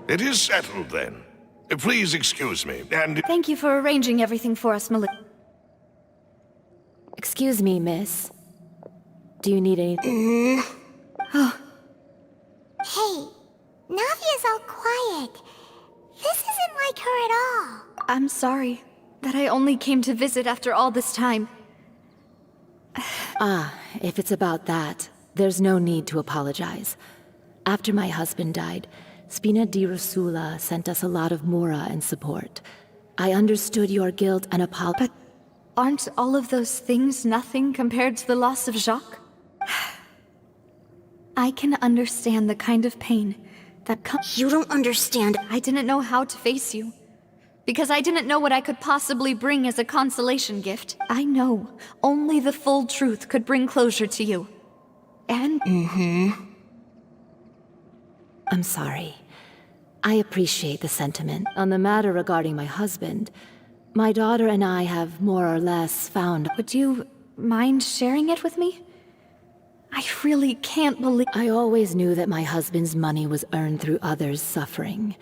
It is settled, then. Please excuse me, and... Thank you for arranging everything for us, Melissa. Excuse me, miss. Do you need anything? Hey, Navia's all quiet. This isn't like her at all. I'm sorry that I only came to visit after all this time. If it's about that, there's no need to apologize. After my husband died, Spina di Rosula sent us a lot of mura and support. I understood your guilt and But aren't all of those things nothing compared to the loss of Jacques? I can understand the kind of pain that comes. You don't understand. I didn't know how to face you, because I didn't know what I could possibly bring as a consolation gift. I know only the full truth could bring closure to you. And... I'm sorry. I appreciate the sentiment. On the matter regarding my husband, my daughter and I have more or less found... Would you mind sharing it with me? I really can't believe... I always knew that my husband's money was earned through others' suffering.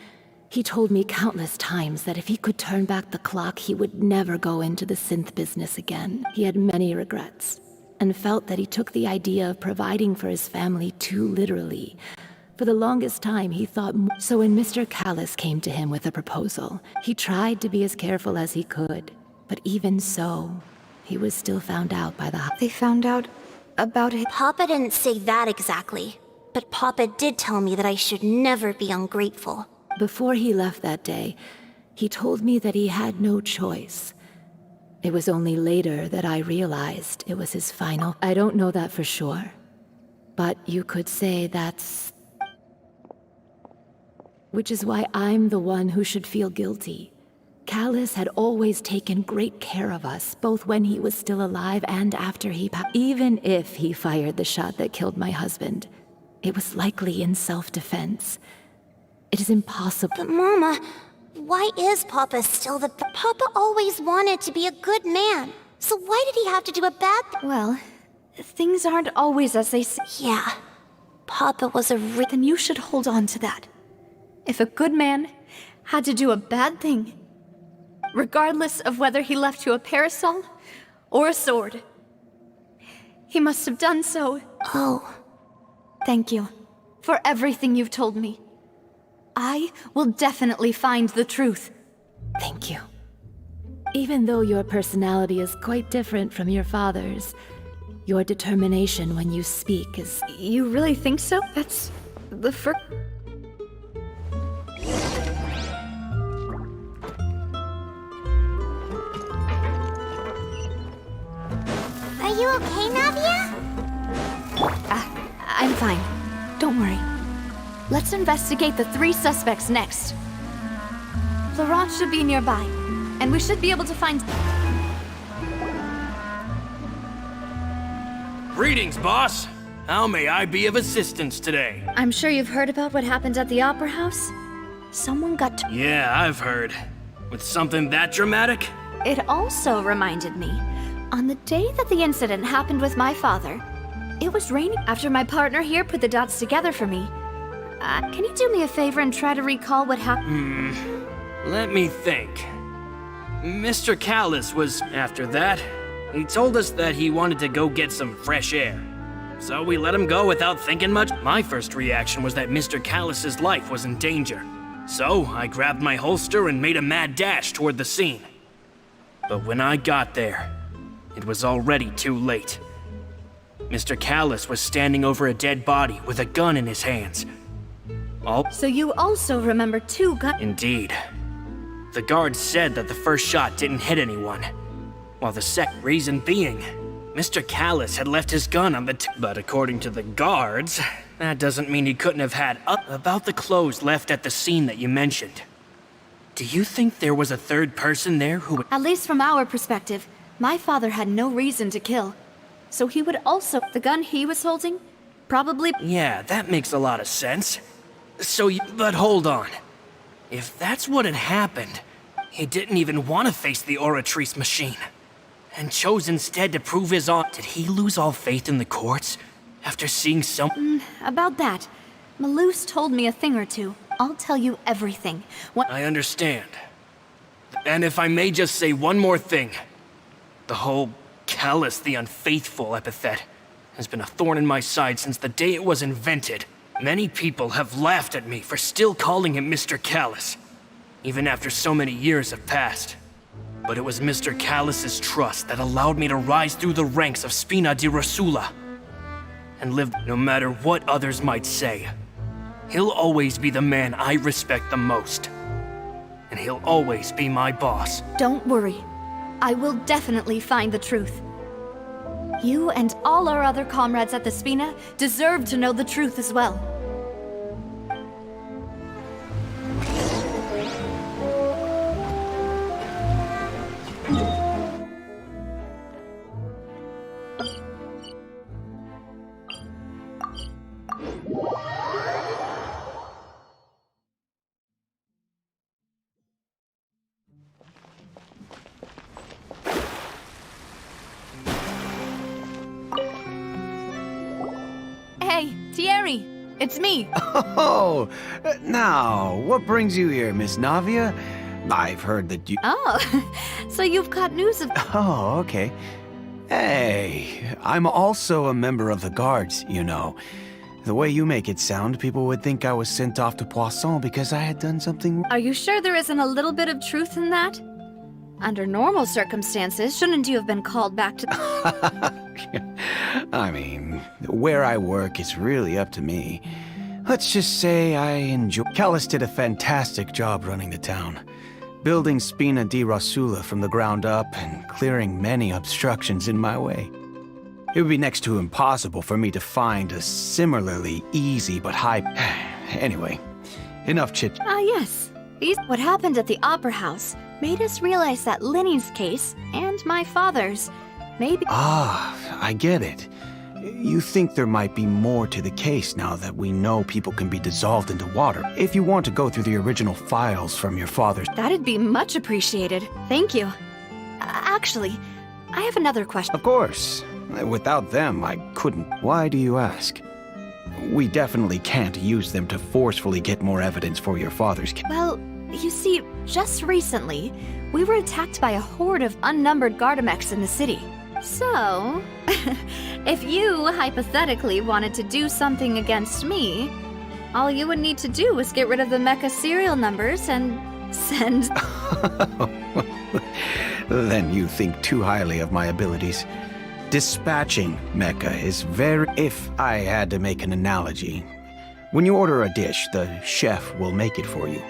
He told me countless times that if he could turn back the clock, he would never go into the synth business again. He had many regrets, and felt that he took the idea of providing for his family too literally. For the longest time, he thought... So when Mr. Callis came to him with a proposal, he tried to be as careful as he could. But even so, he was still found out by the... They found out about it. Papa didn't say that exactly, but Papa did tell me that I should never be ungrateful. Before he left that day, he told me that he had no choice. It was only later that I realized it was his final... I don't know that for sure, but you could say that's... Which is why I'm the one who should feel guilty. Callis had always taken great care of us, both when he was still alive and after he passed. Even if he fired the shot that killed my husband, it was likely in self-defense. It is impossible. But Mama, why is Papa still the... Papa always wanted to be a good man. So why did he have to do a bad thing? Well, things aren't always as they say. Yeah, Papa was a Then you should hold on to that. If a good man had to do a bad thing, regardless of whether he left you a parasol or a sword, he must have done so. Oh. Thank you for everything you've told me. I will definitely find the truth. Thank you. Even though your personality is quite different from your father's, your determination when you speak is... You really think so? That's the first... Are you okay, Navia? I'm fine. Don't worry. Let's investigate the 3 suspects next. Laurent should be nearby, and we should be able to find... Greetings, boss. How may I be of assistance today? I'm sure you've heard about what happened at the Opera House. Someone got... Yeah, I've heard. With something that dramatic? It also reminded me, on the day that the incident happened with my father, it was raining. After my partner here put the dots together for me, can you do me a favor and try to recall what happened? Let me think. Mr. Callis was after that. He told us that he wanted to go get some fresh air. So we let him go without thinking much. My first reaction was that Mr. Callis's life was in danger. So I grabbed my holster and made a mad dash toward the scene. But when I got there, it was already too late. Mr. Callis was standing over a dead body with a gun in his hands. So you also remember 2 guns? Indeed. The guards said that the first shot didn't hit anyone, while the second reason being, Mr. Callis had left his gun on the But according to the guards, that doesn't mean he couldn't have had about the clothes left at the scene that you mentioned. Do you think there was a third person there who would... At least from our perspective, my father had no reason to kill. So he would also... The gun he was holding? Probably... Yeah, that makes a lot of sense. But hold on. If that's what had happened, he didn't even want to face the Oratrice machine. And chose instead to prove his own... Did he lose all faith in the courts? After seeing so... About that, Malus told me a thing or two. I'll tell you everything. I understand. And if I may just say one more thing. The whole callous the unfaithful epithet has been a thorn in my side since the day it was invented. Many people have laughed at me for still calling him Mr. Callous, even after so many years have passed. But it was Mr. Callous's trust that allowed me to rise through the ranks of Spina di Rosula and live no matter what others might say. He'll always be the man I respect the most. And he'll always be my boss. Don't worry. I will definitely find the truth. You and all our other comrades at the Spina deserve to know the truth as well. Hey, Thierry, it's me. Oh, now, what brings you here, Miss Navia? I've heard that you... Oh, so you've got news of... Oh, okay. Hey, I'm also a member of the guards, you know. The way you make it sound, people would think I was sent off to Poisson because I had done something... Are you sure there isn't a little bit of truth in that? Under normal circumstances, shouldn't you have been called back to... I mean, where I work is really up to me. Let's just say I enjoy... Callus did a fantastic job running the town, building Spina di Rosula from the ground up and clearing many obstructions in my way. It would be next to impossible for me to find a similarly easy but high... Anyway, enough chit... Yes. What happened at the Opera House made us realize that Linny's case, and my father's, maybe... Ah, I get it. You think there might be more to the case now that we know people can be dissolved into water. If you want to go through the original files from your father's... That'd be much appreciated. Thank you. Actually, I have another question. Of course. Without them, I couldn't. Why do you ask? We definitely can't use them to forcefully get more evidence for your father's case. Well, you see, just recently, we were attacked by a horde of unnumbered Gardamex in the city. So, if you hypothetically wanted to do something against me, all you would need to do was get rid of the mecha serial numbers and send... Then you think too highly of my abilities. Dispatching mecha is very... If I had to make an analogy, when you order a dish, the chef will make it for you.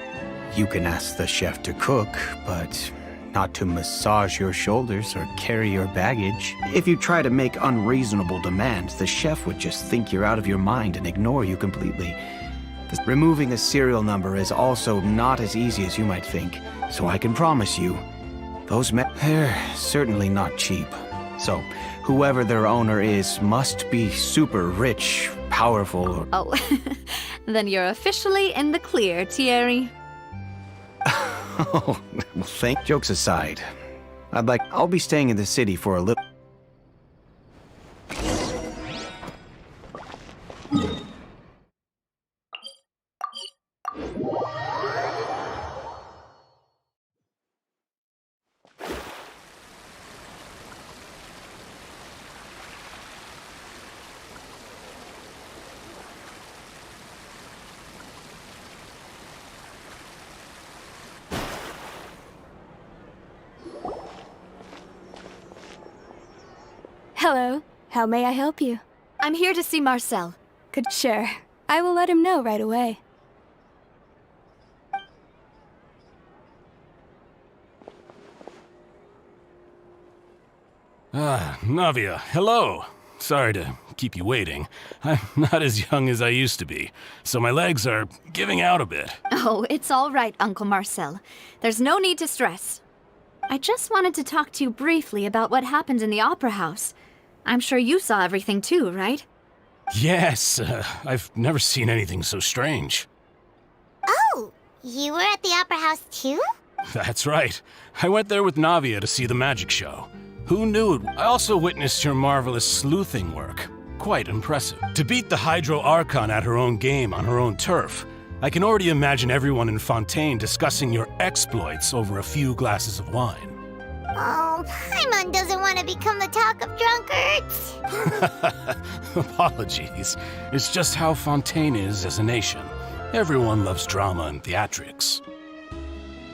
You can ask the chef to cook, but not to massage your shoulders or carry your baggage. If you try to make unreasonable demands, the chef would just think you're out of your mind and ignore you completely. Removing a serial number is also not as easy as you might think, so I can promise you, they're certainly not cheap. So, whoever their owner is must be super rich, powerful, or... Oh, then you're officially in the clear, Thierry. Oh, well, jokes aside, I'll be staying in the city for a little... Hello. How may I help you? I'm here to see Marcel. Sure. I will let him know right away. Navia, hello. Sorry to keep you waiting. I'm not as young as I used to be, so my legs are giving out a bit. Oh, it's all right, Uncle Marcel. There's no need to stress. I just wanted to talk to you briefly about what happened in the Opera House. I'm sure you saw everything too, right? Yes, I've never seen anything so strange. Oh, you were at the Opera House too? That's right. I went there with Navia to see the magic show. Who knew it? I also witnessed your marvelous sleuthing work. quite impressive. To beat the Hydro Archon at her own game on her own turf, I can already imagine everyone in Fontaine discussing your exploits over a few glasses of wine. Oh, Paimon doesn't want to become the talk of drunkards. Apologies. It's just how Fontaine is as a nation. Everyone loves drama and theatrics.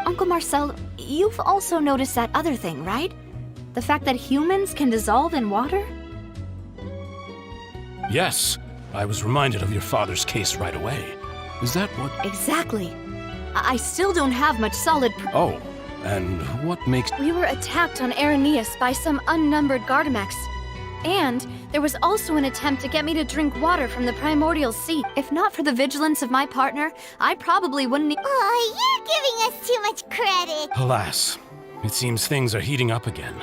Uncle Marcel, you've also noticed that other thing, right? The fact that humans can dissolve in water? Yes, I was reminded of your father's case right away. Is that what... Exactly. I still don't have much solid Oh, and what makes... We were attacked on Araneus by some unnumbered Gardamex. And there was also an attempt to get me to drink water from the primordial sea. If not for the vigilance of my partner, I probably wouldn't... Oh, you're giving us too much credit. Alas, it seems things are heating up again.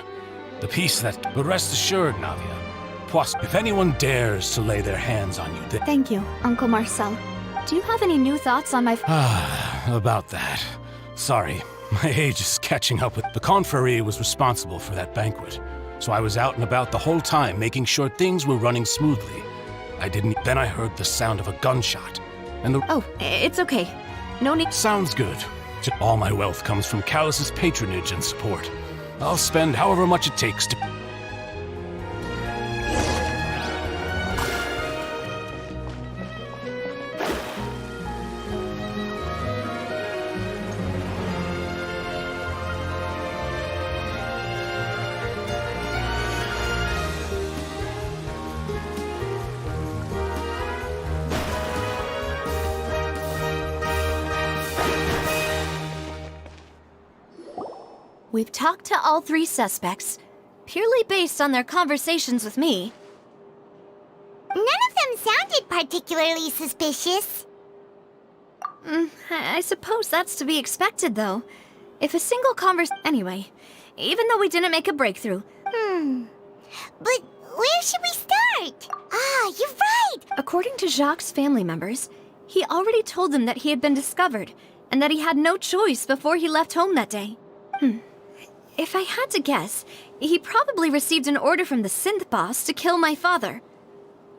The peace that... But rest assured, Navia. If anyone dares to lay their hands on you, they... Thank you, Uncle Marcel. Do you have any new thoughts on my... About that. Sorry, my age is catching up with... The Confrérie was responsible for that banquet, so I was out and about the whole time making sure things were running smoothly. Then I heard the sound of a gunshot, and the... Oh, it's okay. No need... Sounds good. All my wealth comes from Callus's patronage and support. I'll spend however much it takes to... We've talked to all three suspects, purely based on their conversations with me. None of them sounded particularly suspicious. I suppose that's to be expected, though. If a single Anyway, even though we didn't make a breakthrough... But where should we start? Ah, you're right! According to Jacques' family members, he already told them that he had been discovered, and that he had no choice before he left home that day. If I had to guess, he probably received an order from the synth boss to kill my father.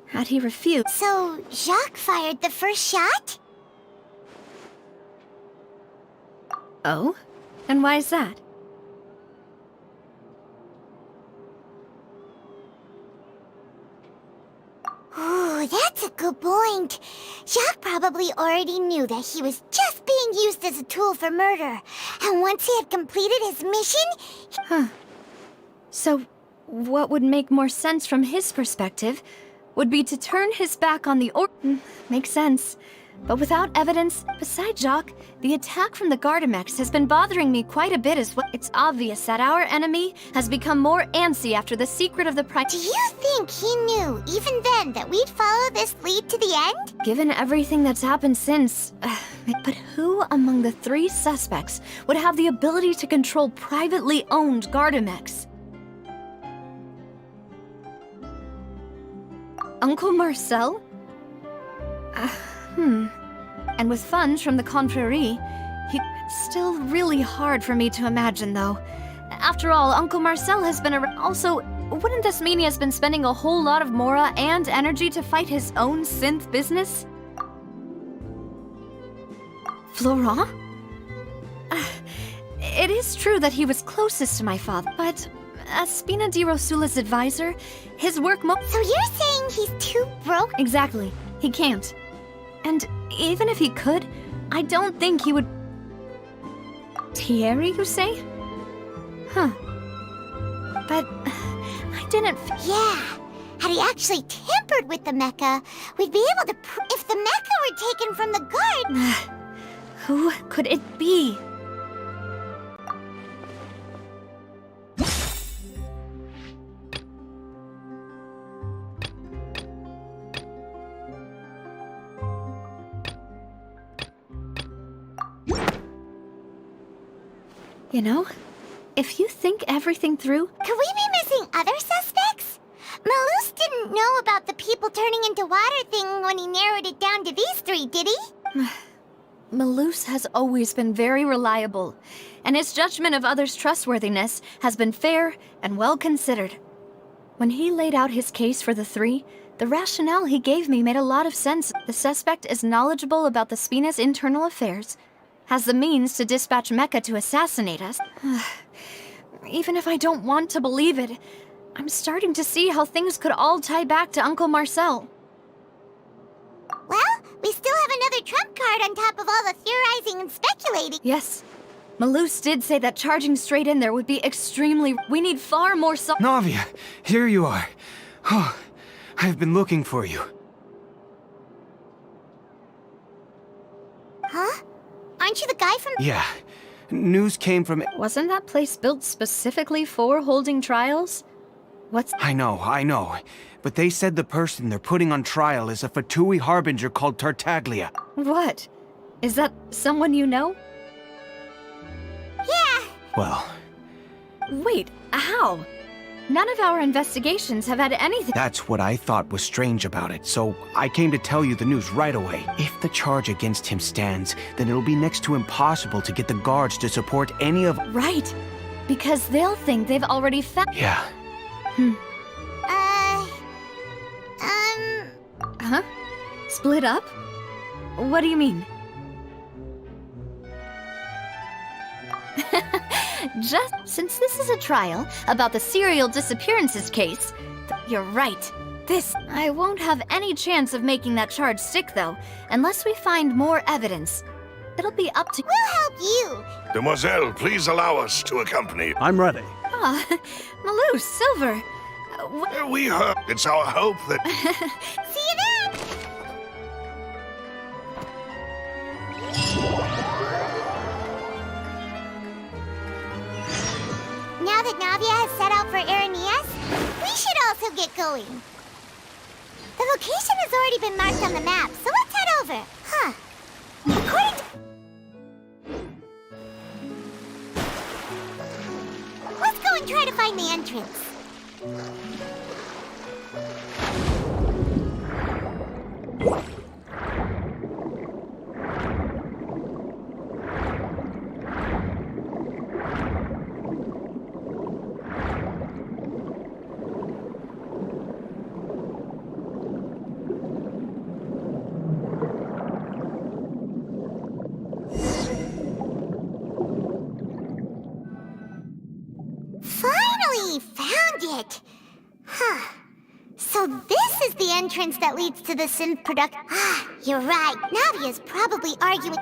Had he refused... So, Jacques fired the first shot? Oh? And why is that? Ooh, that's a good point. Jacques probably already knew that he was just being used as a tool for murder. And once he had completed his mission... So, what would make more sense from his perspective would be to turn his back on the Makes sense. But without evidence, besides Jacques, the attack from the Gardamex has been bothering me quite a bit as well. It's obvious that our enemy has become more antsy after the secret of the Do you think he knew, even then, that we'd follow this lead to the end? Given everything that's happened since... but who among the three suspects would have the ability to control privately owned Gardamex? Uncle Marcel? And with funds from the Confrérie, it's still really hard for me to imagine, though. After all, Uncle Marcel has been around. Also, wouldn't this mean he has been spending a whole lot of mora and energy to fight his own synth business? Florent? It is true that he was closest to my father, but as Spina di Rosula's advisor, his work So you're saying he's too broke? Exactly. He can't. And even if he could, I don't think he would... Thierry, you say? Huh. But I didn't... Yeah. Had he actually tampered with the mecha, we'd be able to if the mecha were taken from the guard... Who could it be? You know, if you think everything through... Could we be missing other suspects? Malus didn't know about the people turning into water thing when he narrowed it down to these three, did he? Malus has always been very reliable, and his judgment of others' trustworthiness has been fair and well considered. When he laid out his case for the three, The rationale he gave me made a lot of sense. The suspect is knowledgeable about the Spina's internal affairs, has the means to dispatch Mecha to assassinate us. Even if I don't want to believe it, I'm starting to see how things could all tie back to Uncle Marcel. Well, we still have another trump card on top of all the theorizing and speculating. Yes. Malus did say that charging straight in there would be extremely... We need far more Navia, here you are. Oh, I've been looking for you. Huh? Aren't you the guy from... Yeah. News came from... Wasn't that place built specifically for holding trials? What's... I know. But they said the person they're putting on trial is a Fatui harbinger called Tartaglia. What? Is that someone you know? Yeah. Well, Wait, how? None of our investigations have had anything... that's what I thought was strange about it, so I came to tell you the news right away. If the charge against him stands, then it'll be next to impossible to get the guards to support any of... Right. Because they'll think they've already found... Yeah. Huh? Split up? What do you mean? Just since this is a trial about the serial disappearances case, you're right. I won't have any chance of making that charge stick, though, unless we find more evidence. It'll be up to... We'll help you. Demoiselle, please allow us to accompany. I'm ready. Ah, Malus, Silver. We heard. It's our hope that... See you then. Now that Navia has set out for Aranias, we should also get going. The location has already been marked on the map, so let's head over. Huh. According to... Let's go and try to find the entrance. Finally found it! Huh. So this is the entrance that leads to the synth product. Ah, you're right. Navia's probably arguing...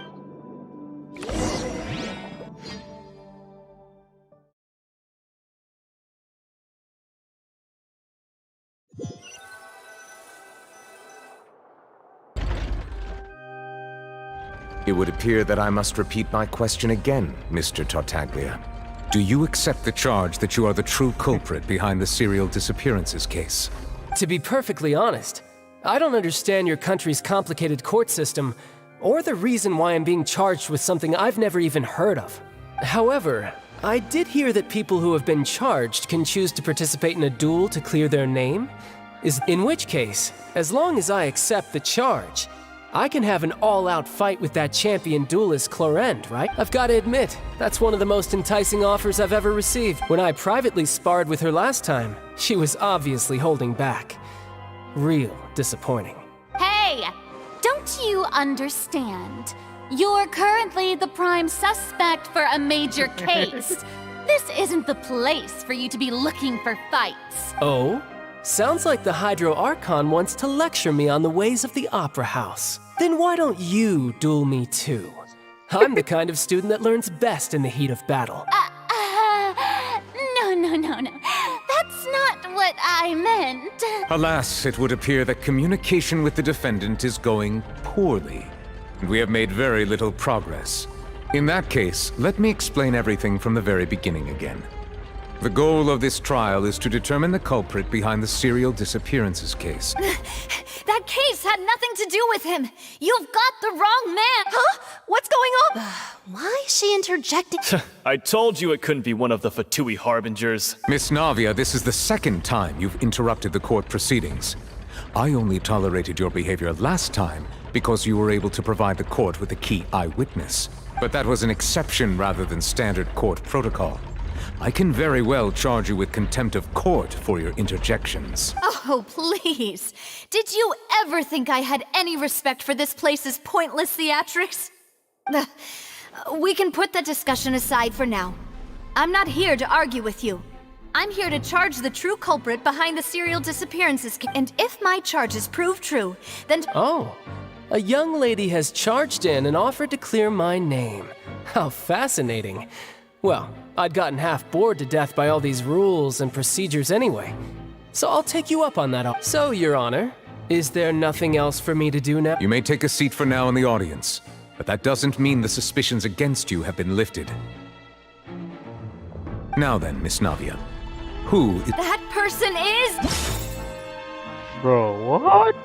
It would appear that I must repeat my question again, Mr. Tartaglia. Do you accept the charge that you are the true culprit behind the serial disappearances case? To be perfectly honest, I don't understand your country's complicated court system, or the reason why I'm being charged with something I've never even heard of. However, I did hear that people who have been charged can choose to participate in a duel to clear their name, in which case, as long as I accept the charge, I can have an all-out fight with that champion duelist Clorend, right? I've got to admit, that's one of the most enticing offers I've ever received. When I privately sparred with her last time, she was obviously holding back. Real disappointing. Hey! Don't you understand? You're currently the prime suspect for a major case. This isn't the place for you to be looking for fights. Oh? Sounds like the Hydro Archon wants to lecture me on the ways of the Opera House. Then why don't you duel me too? I'm the kind of student that learns best in the heat of battle. No. That's not what I meant. Alas, it would appear that communication with the defendant is going poorly, and we have made very little progress. In that case, let me explain everything from the very beginning again. The goal of this trial is to determine the culprit behind the serial disappearances case. That case had nothing to do with him. You've got the wrong man. Huh? What's going on? Why is she interjecting? I told you it couldn't be one of the Fatui harbingers. Miss Navia, this is the second time you've interrupted the court proceedings. I only tolerated your behavior last time because you were able to provide the court with a key eyewitness. But that was an exception rather than standard court protocol. I can very well charge you with contempt of court for your interjections. Oh, please. Did you ever think I had any respect for this place's pointless theatrics? We can put that discussion aside for now. I'm not here to argue with you. I'm here to charge the true culprit behind the serial disappearances. And if my charges prove true, then... Oh, a young lady has charged in and offered to clear my name. How fascinating. Well, I'd gotten half bored to death by all these rules and procedures anyway. So I'll take you up on that. So, Your Honor, is there nothing else for me to do now? You may take a seat for now in the audience, but that doesn't mean the suspicions against you have been lifted. Now then, Miss Navia, who is... That person is... Bro, what?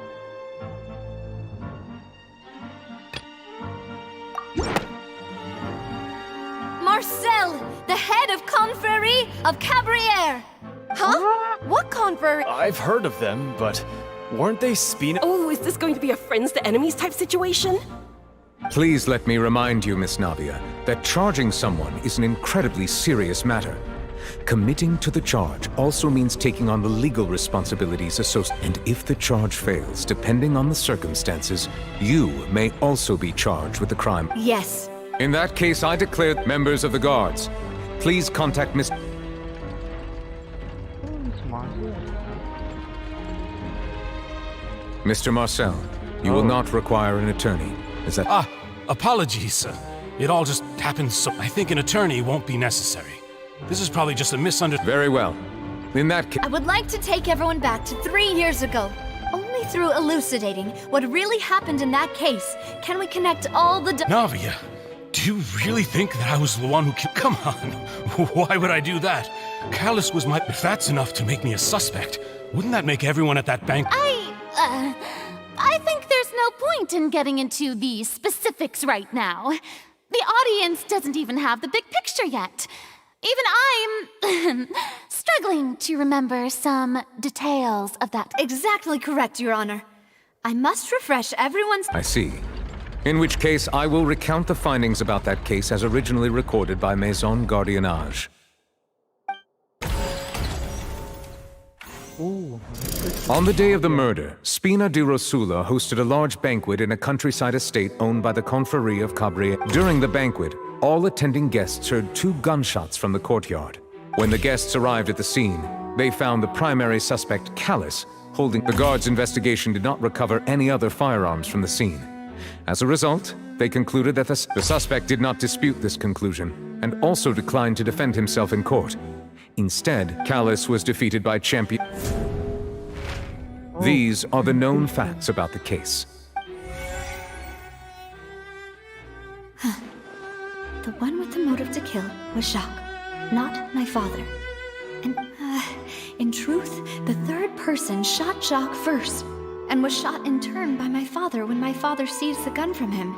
Marcel, the head of Confrérie of Cabrières. Huh? What Confrérie? I've heard of them, but weren't they Spina? Oh, is this going to be a friends to enemies type situation? Please let me remind you, Miss Navia, that charging someone is an incredibly serious matter. Committing to the charge also means taking on the legal responsibilities associated. And if the charge fails, depending on the circumstances, you may also be charged with the crime. Yes. In that case, I declare members of the guards. Please contact Miss... Mr. Marcel, you will not require an attorney. Is that... Apologies, sir. It all just happened so... I think an attorney won't be necessary. This is probably just a misunderstanding. Very well. In that case... I would like to take everyone back to 3 years ago. Only through elucidating what really happened in that case can we connect all the... Navia, do you really think that I was the one who killed... Come on, why would I do that? Callus was my... If that's enough to make me a suspect, wouldn't that make everyone at that bank... I think there's no point in getting into the specifics right now. The audience doesn't even have the big picture yet. Even I'm struggling to remember some details of that. Exactly correct, Your Honor. I must refresh everyone's... I see. In which case, I will recount the findings about that case as originally recorded by Maison Gardiennage. On the day of the murder, Spina di Rosula hosted a large banquet in a countryside estate owned by the Confrérie of Cabrières. During the banquet, all attending guests heard 2 gunshots from the courtyard. When the guests arrived at the scene, they found the primary suspect, Callus, holding... The guards' investigation did not recover any other firearms from the scene. As a result, they concluded that the suspect did not dispute this conclusion, and also declined to defend himself in court. Instead, Callus was defeated by champion... These are the known facts about the case. The one with the motive to kill was Jacques, not my father. And, in truth, the third person shot Jacques first, and was shot in turn by my father when my father seized the gun from him.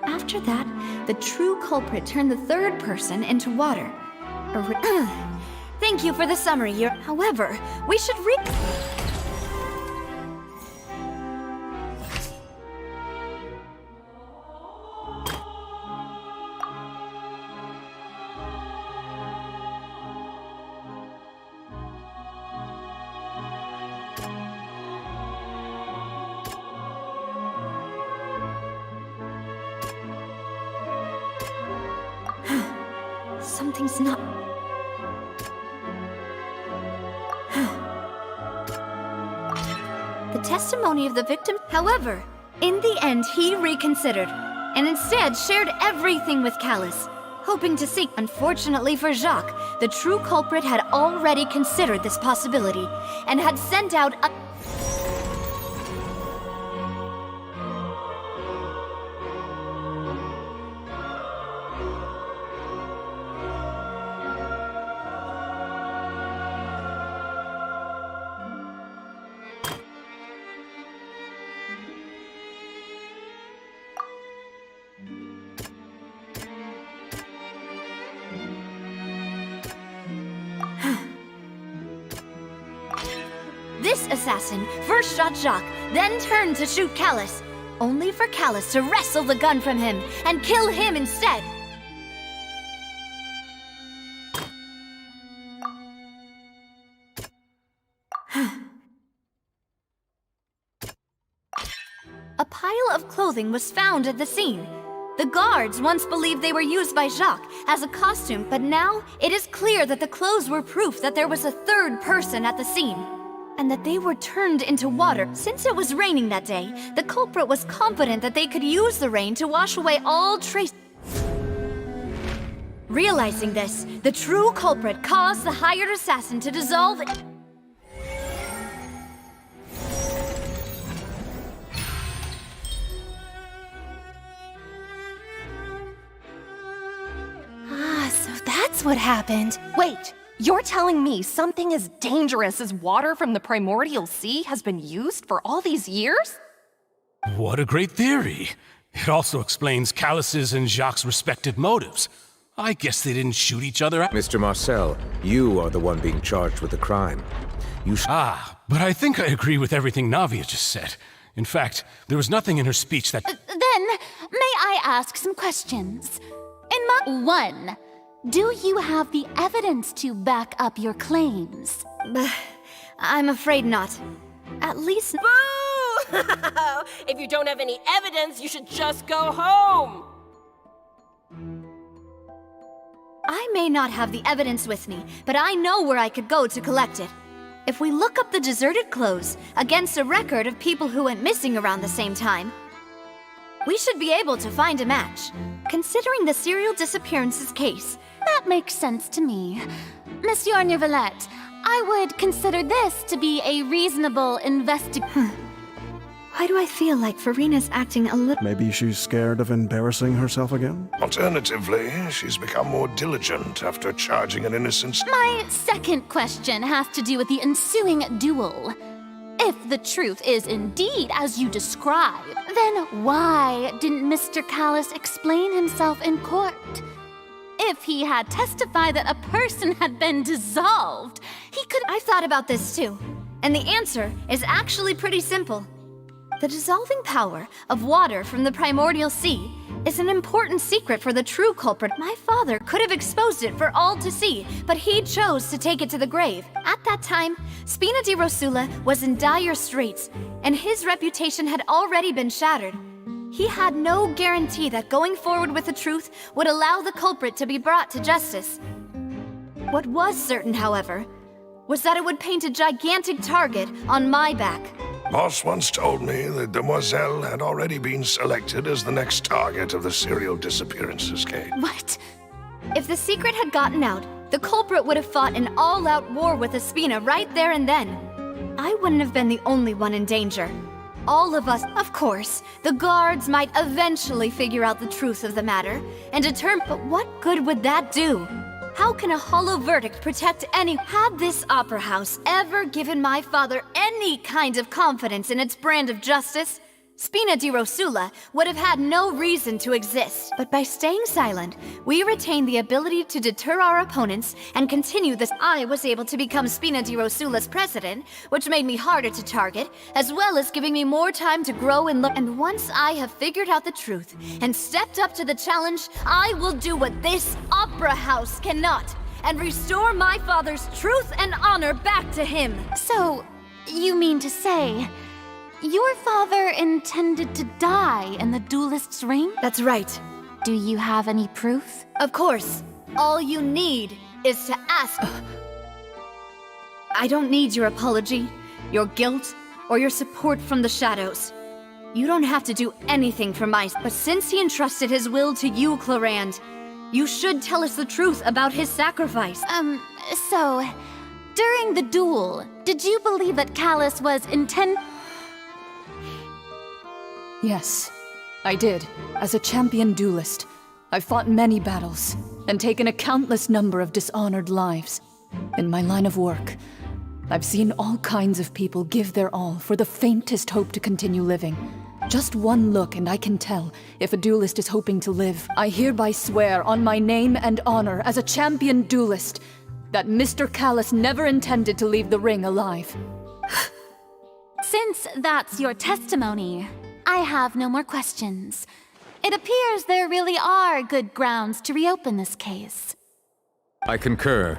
After that, the true culprit turned the third person into water. Thank you for the summary, However, we should Something's not... The testimony of the victim... However, in the end, he reconsidered, and instead shared everything with Callus, hoping to seek... Unfortunately for Jacques, the true culprit had already considered this possibility, and had sent out a... This assassin first shot Jacques, then turned to shoot Callus, only for Callus to wrestle the gun from him and kill him instead. a pile of clothing was found at the scene. The guards once believed they were used by Jacques as a costume, but now it is clear that the clothes were proof that there was a third person at the scene, and that they were turned into water. Since it was raining that day, the culprit was confident that they could use the rain to wash away all trace. Realizing this, the true culprit caused the hired assassin to dissolve it. So that's what happened. Wait, you're telling me something as dangerous as water from the primordial sea has been used for all these years? What a great theory. It also explains Callus's and Jacques' respective motives. I guess they didn't shoot each other out. Mr. Marcel, you are the one being charged with the crime. But I think I agree with everything Navia just said. In fact, there was nothing in her speech that... Then, may I ask some questions? In my 1, do you have the evidence to back up your claims? I'm afraid not. At least... Boo! If you don't have any evidence, you should just go home! I may not have the evidence with me, but I know where I could go to collect it. If we look up the deserted clothes against a record of people who went missing around the same time, we should be able to find a match. Considering the serial disappearances case, that makes sense to me. Monsieur Neuvillette, I would consider this to be a reasonable investigation. Why do I feel like Farina's acting a little... Maybe she's scared of embarrassing herself again? Alternatively, she's become more diligent after charging an innocent... My second question has to do with the ensuing duel. If the truth is indeed as you describe, then why didn't Mr. Callus explain himself in court? If he had testified that a person had been dissolved, he could... I've thought about this too, and the answer is actually pretty simple. The dissolving power of water from the primordial sea is an important secret for the true culprit. My father could have exposed it for all to see, but he chose to take it to the grave. At that time, Spina di Rosula was in dire straits, and his reputation had already been shattered. He had no guarantee that going forward with the truth would allow the culprit to be brought to justice. What was certain, however, was that it would paint a gigantic target on my back. Boss once told me that Demoiselle had already been selected as the next target of the serial disappearances case. What? If the secret had gotten out, the culprit would have fought an all-out war with Espina right there and then. I wouldn't have been the only one in danger. All of us, of course, the guards might eventually figure out the truth of the matter and determine, but what good would that do? How can a hollow verdict protect any... Had this opera house ever given my father any kind of confidence in its brand of justice, Spina di Rosula would have had no reason to exist. But by staying silent, we retained the ability to deter our opponents and continue this. I was able to become Spina di Rosula's president, which made me harder to target, as well as giving me more time to grow and look. And once I have figured out the truth and stepped up to the challenge, I will do what this opera house cannot, and restore my father's truth and honor back to him. So, you mean to say... your father intended to die in the duelist's ring? That's right. Do you have any proof? Of course. All you need is to ask. I don't need your apology, your guilt, or your support from the shadows. You don't have to do anything for my... But since he entrusted his will to you, Clarand, you should tell us the truth about his sacrifice. So... during the duel, did you believe that Callus was Yes, I did. As a champion duelist, I've fought many battles and taken a countless number of dishonored lives. In my line of work, I've seen all kinds of people give their all for the faintest hope to continue living. Just one look and I can tell if a duelist is hoping to live. I hereby swear on my name and honor as a champion duelist that Mr. Callus never intended to leave the ring alive. Since that's your testimony, I have no more questions. It appears there really are good grounds to reopen this case. I concur.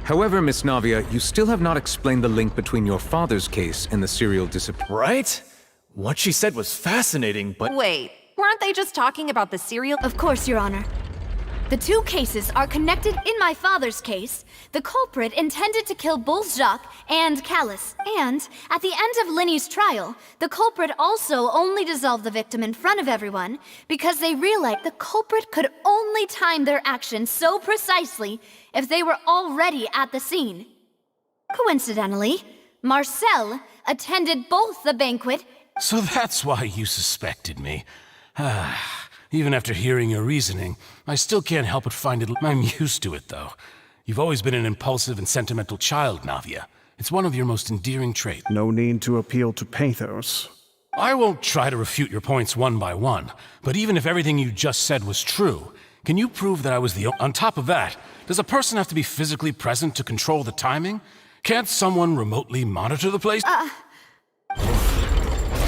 However, Miss Navia, you still have not explained the link between your father's case and the serial disappearance. Right? What she said was fascinating, but... Wait, weren't they just talking about the serial? Of course, Your Honor. The two cases are connected. In my father's case, the culprit intended to kill both Jacques and Callus. And at the end of Linny's trial, the culprit also only dissolved the victim in front of everyone because they realized the culprit could only time their actions so precisely if they were already at the scene. Coincidentally, Marcel attended both the banquet. So that's why you suspected me. Even after hearing your reasoning, I still can't help but find it... I'm used to it, though. You've always been an impulsive and sentimental child, Navia. It's one of your most endearing traits. No need to appeal to pathos. I won't try to refute your points one by one, but even if everything you just said was true, can you prove that I was the... On top of that, does a person have to be physically present to control the timing? Can't someone remotely monitor the place?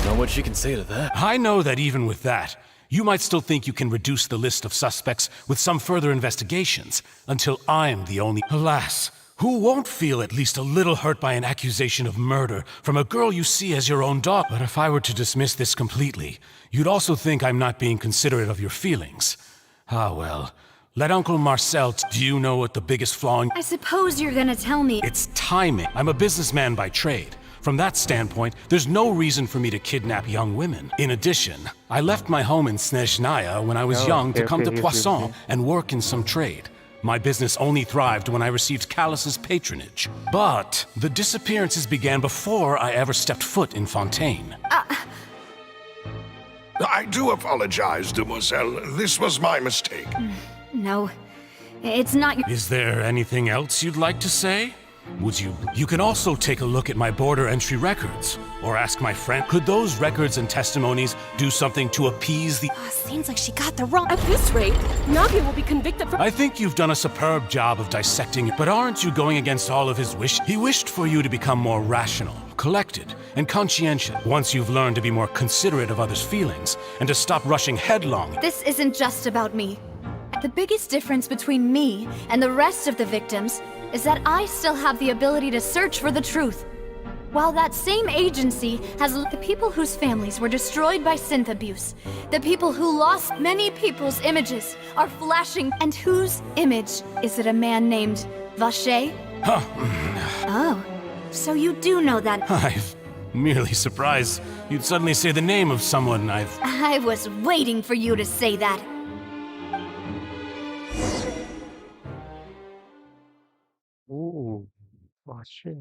Know what she can say to that? I know that even with that, you might still think you can reduce the list of suspects with some further investigations, until I'm the only... Alas, who won't feel at least a little hurt by an accusation of murder from a girl you see as your own daughter? But if I were to dismiss this completely, you'd also think I'm not being considerate of your feelings. Ah, well, let Uncle Marcel... Do you know what the biggest flaw in... I suppose you're gonna tell me... It's timing. I'm a businessman by trade. From that standpoint, there's no reason for me to kidnap young women. In addition, I left my home in Snezhnaya when I was young to come to Poisson and work in some trade. My business only thrived when I received Callus's patronage. But the disappearances began before I ever stepped foot in Fontaine. I do apologize, Demoiselle. This was my mistake. No, it's not your... Is there anything else you'd like to say? You can also take a look at my border entry records, or ask my friend, could those records and testimonies do something to appease the... Seems like she got the wrong... At this rate, Navia will be convicted for... I think you've done a superb job of dissecting it, but aren't you going against all of his wish? He wished for you to become more rational, collected, and conscientious. Once you've learned to be more considerate of others' feelings, and to stop rushing headlong... This isn't just about me. The biggest difference between me and the rest of the victims is that I still have the ability to search for the truth. While that same agency has the people whose families were destroyed by synth abuse, the people who lost many people's images are flashing, and whose image is it a man named Vacher? Oh, so you do know that. I'm merely surprised you'd suddenly say the name of someone I've... I was waiting for you to say that. Ooh, shit.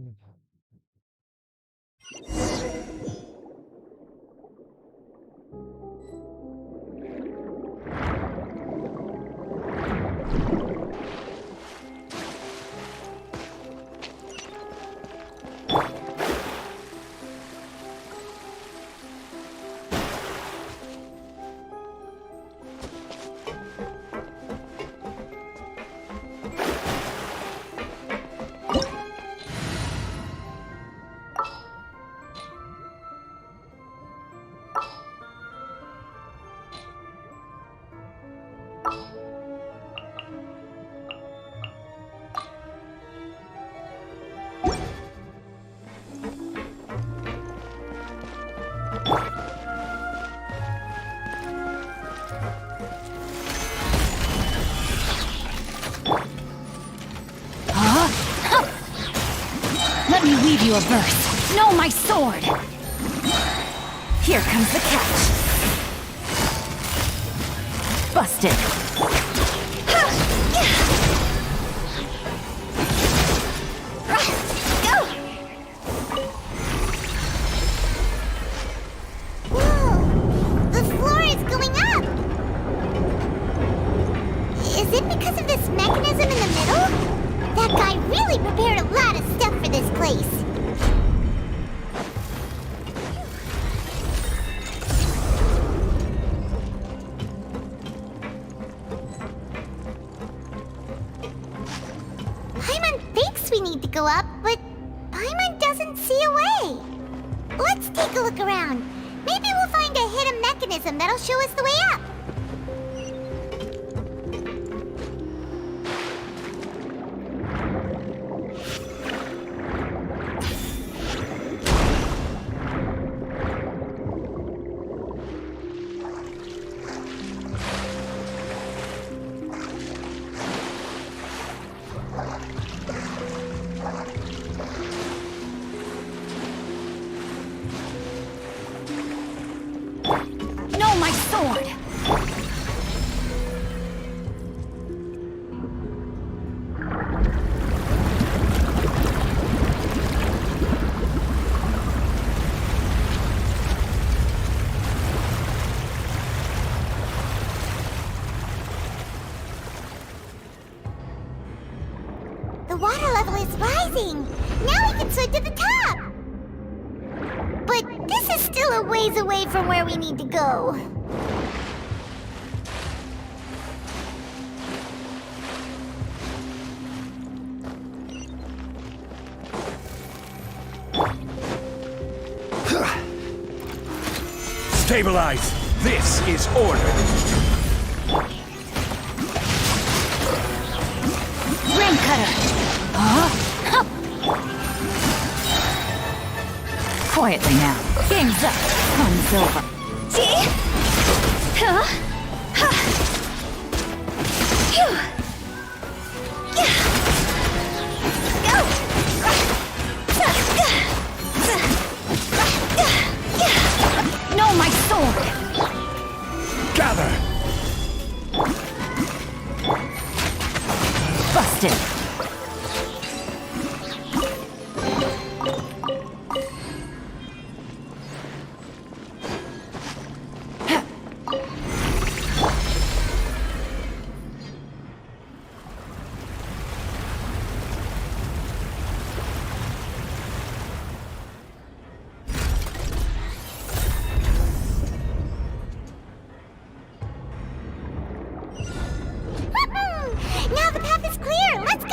Let me weave you a verse. Know my sword. Here comes the catch. Busted. Whoa! The floor is going up! Is it because of this mechanism in the middle? That guy really prepared a lot of stuff for this place. Paimon thinks we need to go up, but Paimon doesn't see a way. Let's take a look around. Maybe we'll find a hidden mechanism that'll show us the way up. sword! The water level is rising! Now we can swim to the top! But this is still a ways away from where we need to go. Stabilize! This is order! Rain cutter! Huh? Quietly now. Game's up. Fun's over. See? Huh? Phew. No, my sword! Gather! Busted! Now the path is clear! Let's go!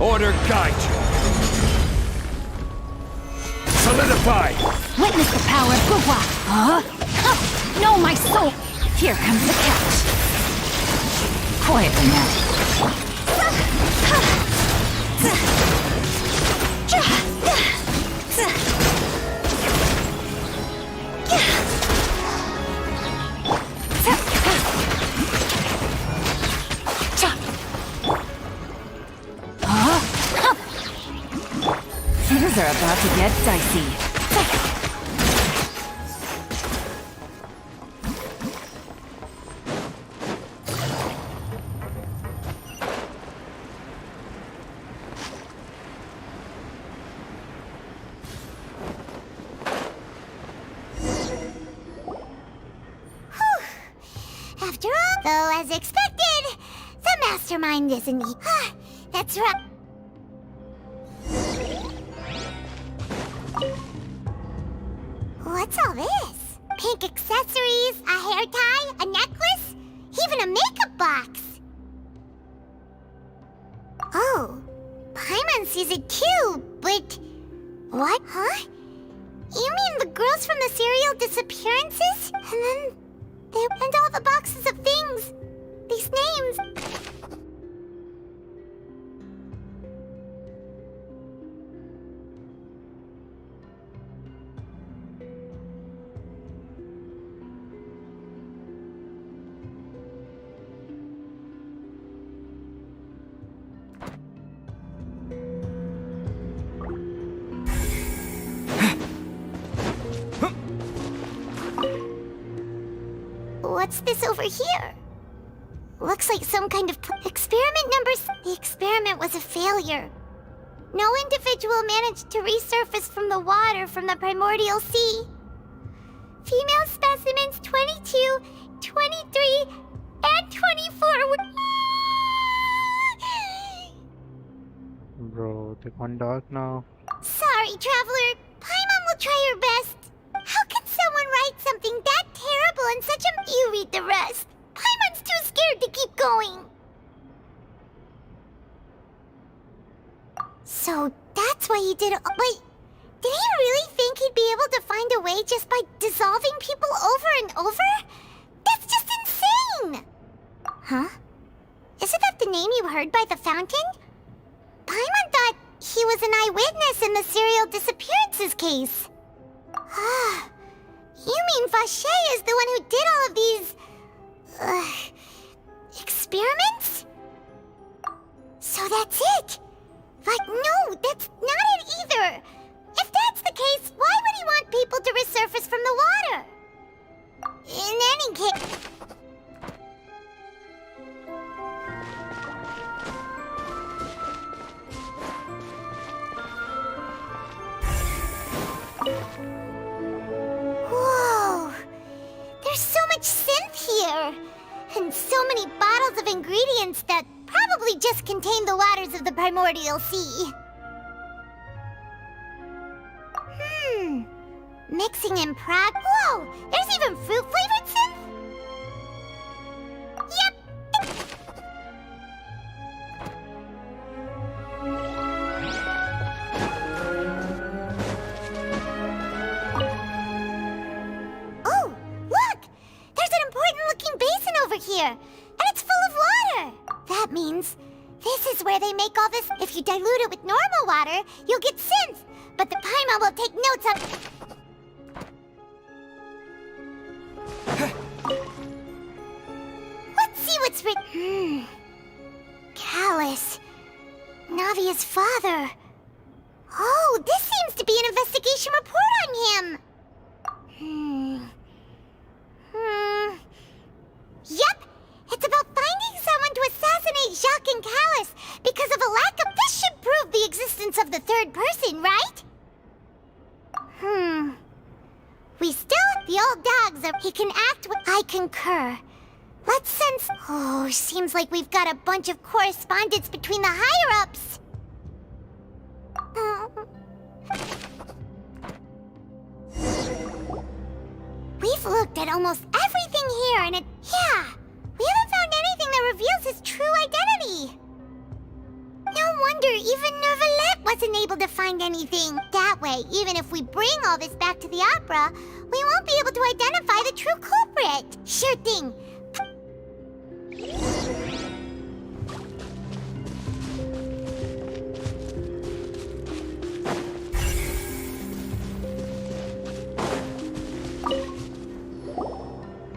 Order guide you! Solidify! Witness the power of Gugwa! Huh? No, my soul! Here comes the catch. Quietly now. Things are about to get dicey. After all, though, as expected, the mastermind isn't he. That's right. What's all this? Pink accessories, a hair tie, a necklace, even a makeup box. Oh, Paimon sees it too, but... What? Huh? You mean the girls from the serial disappearances? And then... And all the boxes of things. These names. What's this over here? Looks like some kind of experiment numbers. The experiment was a failure. No individual managed to resurface from the water from the primordial sea. Female specimens 22, 23, and 24 were... take one dog now. Sorry, Traveler. Paimon will try her best. How can someone write something that terrible in such a... You read the rest. Paimon's too scared to keep going. So that's why he did it. Wait, did he really think he'd be able to find a way just by dissolving people over and over? That's just insane! Huh? Isn't that the name you heard by the fountain? Paimon thought he was an eyewitness in the serial disappearances case. Ah, you mean Vache is the one who did all of these... experiments? So that's it! But no, that's not it either! If that's the case, why would he want people to resurface from the water? In any case... Whoa! There's so much synth here! And so many bottles of ingredients that probably just contain the waters of the primordial sea. Mixing in prod. Whoa! There's even fruit-flavored synth? Yep! Oh, look! There's an important-looking basin over here, and it's full of water! That means this is where they make all this. If you dilute it with normal water, you'll get synth, but the Paimon will take notes of... Let's see what's written. Callus. Navia's father. Oh, this seems to be an investigation report on him. Yep, it's about finding someone to assassinate Jacques and Callus because of a lack of... This should prove the existence of the third person, right? We still... The old dogs are... He can act with... I concur. Let's sense... Oh, seems like we've got a bunch of correspondence between the higher-ups. We've looked at almost everything here, and it... Yeah, we haven't found anything that reveals his true identity. No wonder even Nervalette wasn't able to find anything. That way, even if we bring all this back to the opera, we won't be able to identify the true culprit. Sure thing.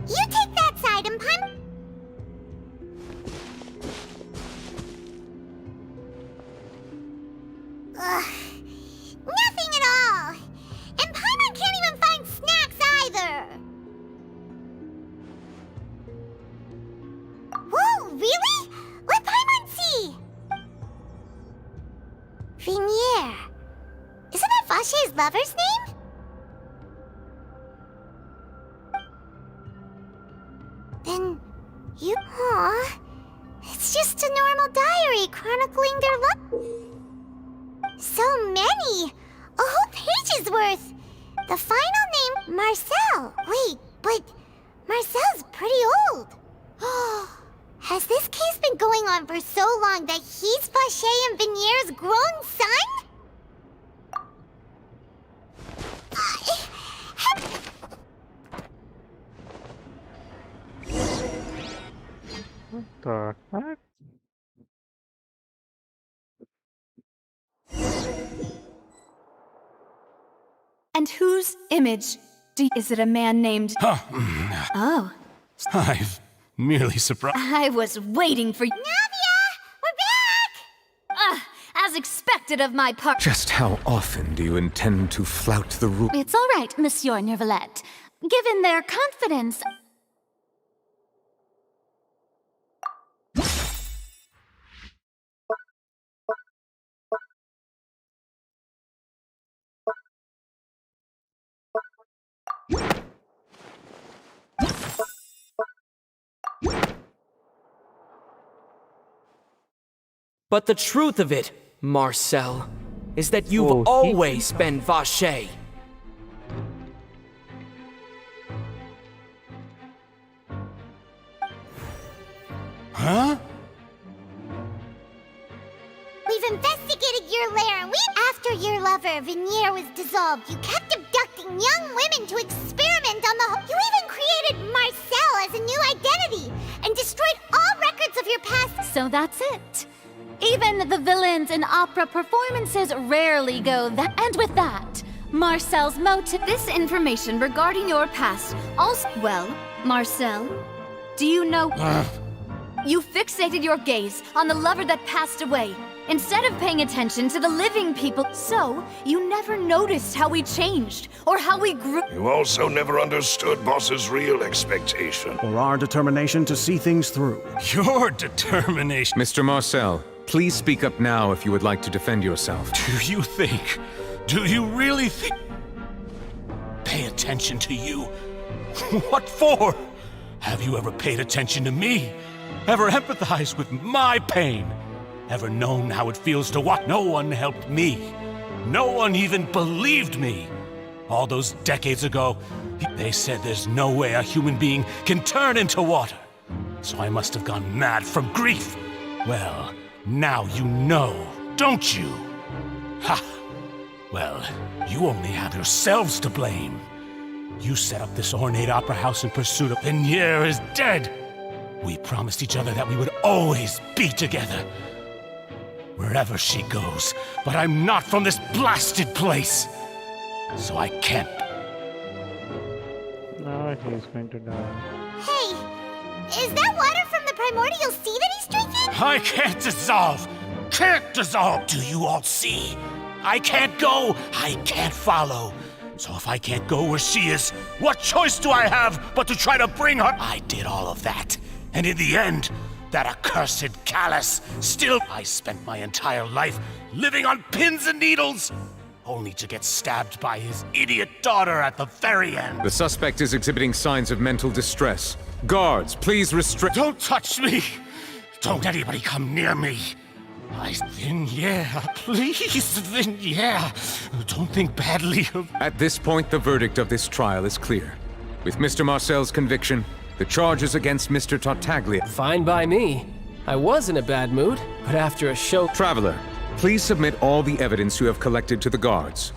You take that side, Impun. Ugh. Nothing at all. And Paimon can't even find snacks either. Whoa, really? Let Paimon see. Vinier. Isn't that Vache's lover's name? Then you... Aw. It's just a normal diary chronicling their love. So many! A whole page's worth! The final name, Marcel. Wait, but Marcel's pretty old. Has this case been going on for so long that he's Vache and Vinier's grown son? What the heck? And whose image is it? A man named... Oh. I've merely surprised... I was waiting for... Navia! We're back! As expected of my part. Just how often do you intend to flout the rule? It's all right, Monsieur Nervalette. Given their confidence... But the truth of it, Marcel, is that you've Oh, always been Vache. Huh? We've investigated your lair, and after your lover, Vinier, was dissolved, you kept abducting young women to experiment on the You even created Marcel as a new identity, and destroyed all records of your past. So that's it. Even the villains in opera performances rarely go that. And with that, Marcel's motive. This information regarding your past also. Well, Marcel, do you know. You fixated your gaze on the lover that passed away, instead of paying attention to the living people. So, you never noticed how we changed, or how we grew. You also never understood Boss's real expectation. Or our determination to see things through. Your determination. Mr. Marcel, please speak up now if you would like to defend yourself. Do you really think? Pay attention to you? What for? Have you ever paid attention to me? Ever empathized with my pain? Ever known how it feels to watch? No one helped me. No one even believed me. All those decades ago, they said there's no way a human being can turn into water. So I must have gone mad from grief. Well, now you know, don't you? Ha! Well, you only have yourselves to blame. You set up this ornate opera house in pursuit of Vinier is dead. We promised each other that we would always be together. Wherever she goes, but I'm not from this blasted place. So I can't. No, he's going to die. Hey, is that water from the primordial sea that he's drinking? I can't dissolve. Can't dissolve. Do you all see? I can't go. I can't follow. So if I can't go where she is, what choice do I have but to try to bring her? I did all of that. And in the end, that accursed Callus still... I spent my entire life living on pins and needles, only to get stabbed by his idiot daughter at the very end. The suspect is exhibiting signs of mental distress. Guards, please restrict... Don't touch me! Don't anybody come near me! Vinier, please, Vinier. Don't think badly of... At this point, the verdict of this trial is clear. With Mr. Marcel's conviction, the charges against Mr. Tartaglia... Fine by me. I was in a bad mood, but after a show... Traveler, please submit all the evidence you have collected to the guards.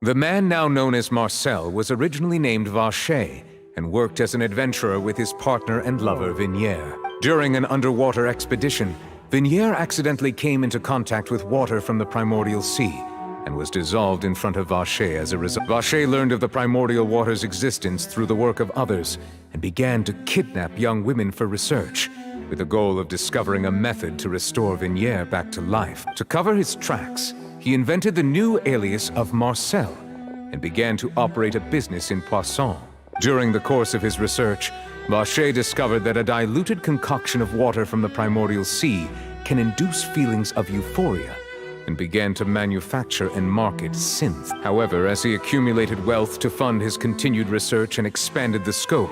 The man now known as Marcel was originally named Vache and worked as an adventurer with his partner and lover, Vinier. During an underwater expedition, Vinier accidentally came into contact with water from the primordial sea and was dissolved in front of Vache as a result. Vache learned of the primordial water's existence through the work of others and began to kidnap young women for research, with the goal of discovering a method to restore Vinier back to life. To cover his tracks, he invented the new alias of Marcel and began to operate a business in Poisson. During the course of his research, Vache discovered that a diluted concoction of water from the primordial sea can induce feelings of euphoria, and began to manufacture and market synth. However, as he accumulated wealth to fund his continued research and expanded the scope,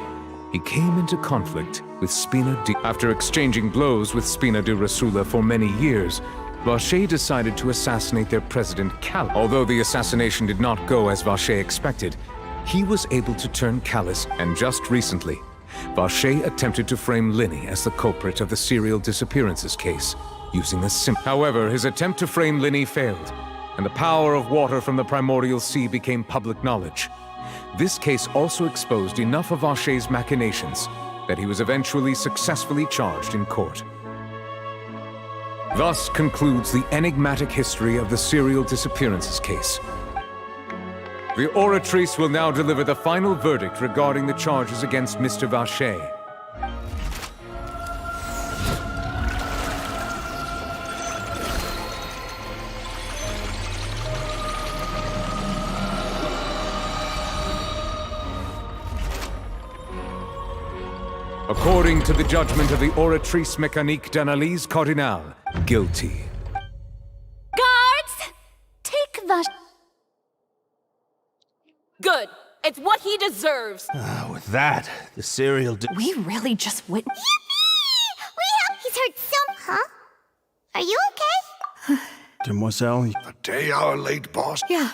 he came into conflict with Spina di... After exchanging blows with Spina di Rosula for many years, Vache decided to assassinate their president, Callus. Although the assassination did not go as Vache expected, he was able to turn Callus, and just recently, Vache attempted to frame Linny as the culprit of the serial disappearances case, using a However, his attempt to frame Linny failed, and the power of water from the primordial sea became public knowledge. This case also exposed enough of Vache's machinations that he was eventually successfully charged in court. Thus concludes the enigmatic history of the serial disappearances case. The Oratrice will now deliver the final verdict regarding the charges against Mr. Vache. According to the judgment of the Oratrice Mécanique d'Analyse Cardinal, guilty. Guards! Take the... Good. It's what he deserves. With that, the serial... We really just Yippee! He's heard so... Are you okay? Demoiselle, A day our late boss. Yeah.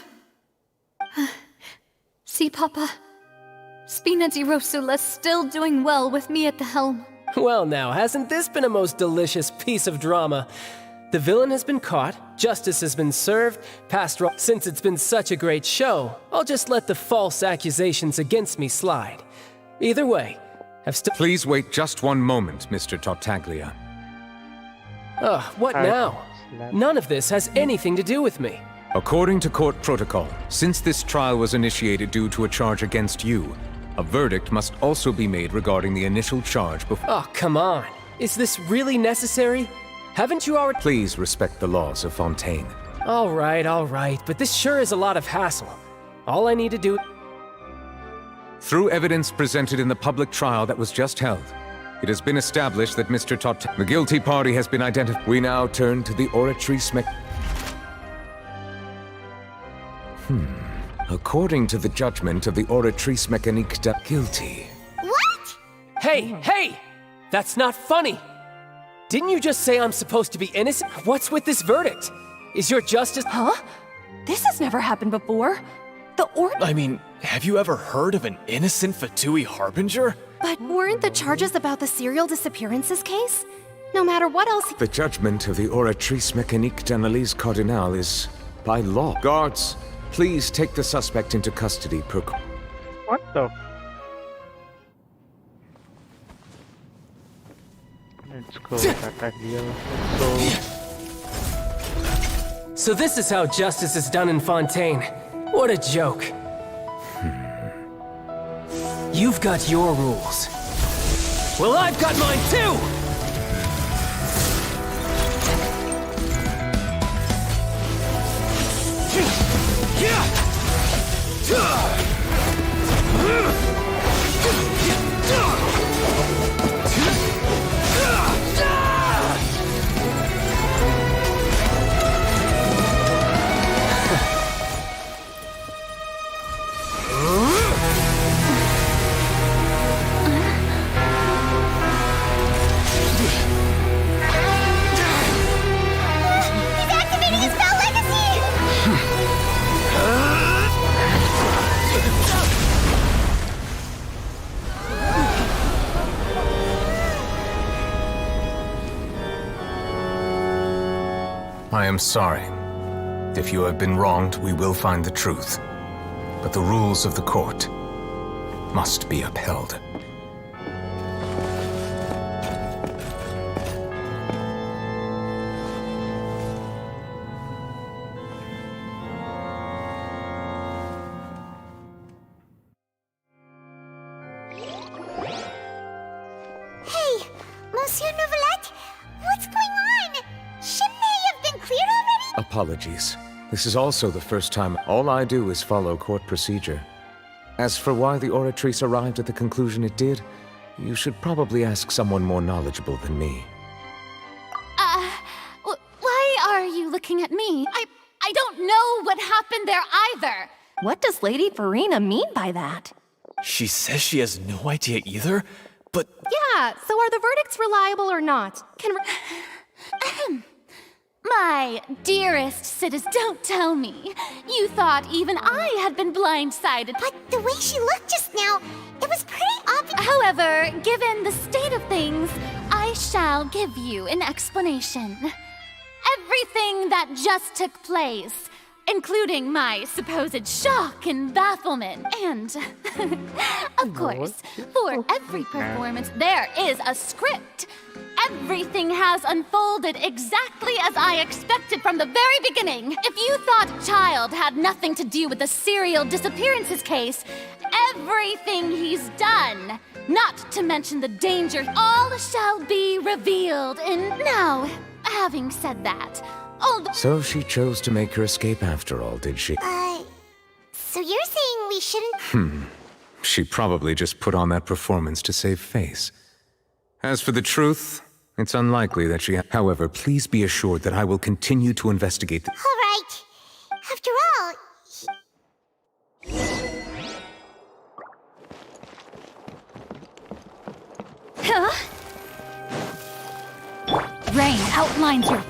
See, Papa? Spina di Rosula's still doing well with me at the helm. Well now, hasn't this been a most delicious piece of drama? The villain has been caught, justice has been served, since it's been such a great show, I'll just let the false accusations against me slide. Either way, I've still— Please wait just one moment, Mr. Tartaglia. Ugh, what now? None of this has anything to do with me. According to court protocol, since this trial was initiated due to a charge against you, a verdict must also be made regarding the initial charge before— Oh, come on. Is this really necessary? Haven't you already— Please respect the laws of Fontaine. All right, but this sure is a lot of hassle. All I need to do— Through evidence presented in the public trial that was just held, it has been established that Mr. The guilty party has been identified. We now turn to the Oratrice According to the judgment of the Oratrice Mécanique guilty. What? Hey! That's not funny! Didn't you just say I'm supposed to be innocent? What's with this verdict? Is your justice— Huh? This has never happened before. I mean, have you ever heard of an innocent Fatui Harbinger? But weren't the charges about the serial disappearances case? No matter what else— The judgment of the Oratrice Mécanique d'Analyse Cardinal is by law. Guards, please take the suspect into custody per— What the? Let's go, Tartaglia. So this is how justice is done in Fontaine. What a joke. You've got your rules. Well, I've got mine too! He's activating his spell legacy! I am sorry. If you have been wronged, we will find the truth. But the rules of the court must be upheld. Hey, Monsieur Novelette, what's going on? Shouldn't they have been cleared already? Apologies. This is also the first time. All I do is follow court procedure. As for why the Oratrice arrived at the conclusion it did, you should probably ask someone more knowledgeable than me. Why are you looking at me? I don't know what happened there either. What does Lady Farina mean by that? She says she has no idea either, but Yeah, so are the verdicts reliable or not? My dearest citizen, don't tell me. You thought even I had been blindsided. But the way she looked just now, it was pretty obvious. However, given the state of things, I shall give you an explanation. Everything that just took place, including my supposed shock and bafflement, and, of course, for every performance, there is a script. Everything has unfolded exactly as I expected from the very beginning. If you thought Child had nothing to do with the serial disappearances case, everything he's done, not to mention the danger, all shall be revealed. And now, having said that, So she chose to make her escape after all, did she? So you're saying we shouldn't— She probably just put on that performance to save face. As for the truth, it's unlikely that she— However, please be assured that I will continue to investigate the— All right. After all, Rain outlines your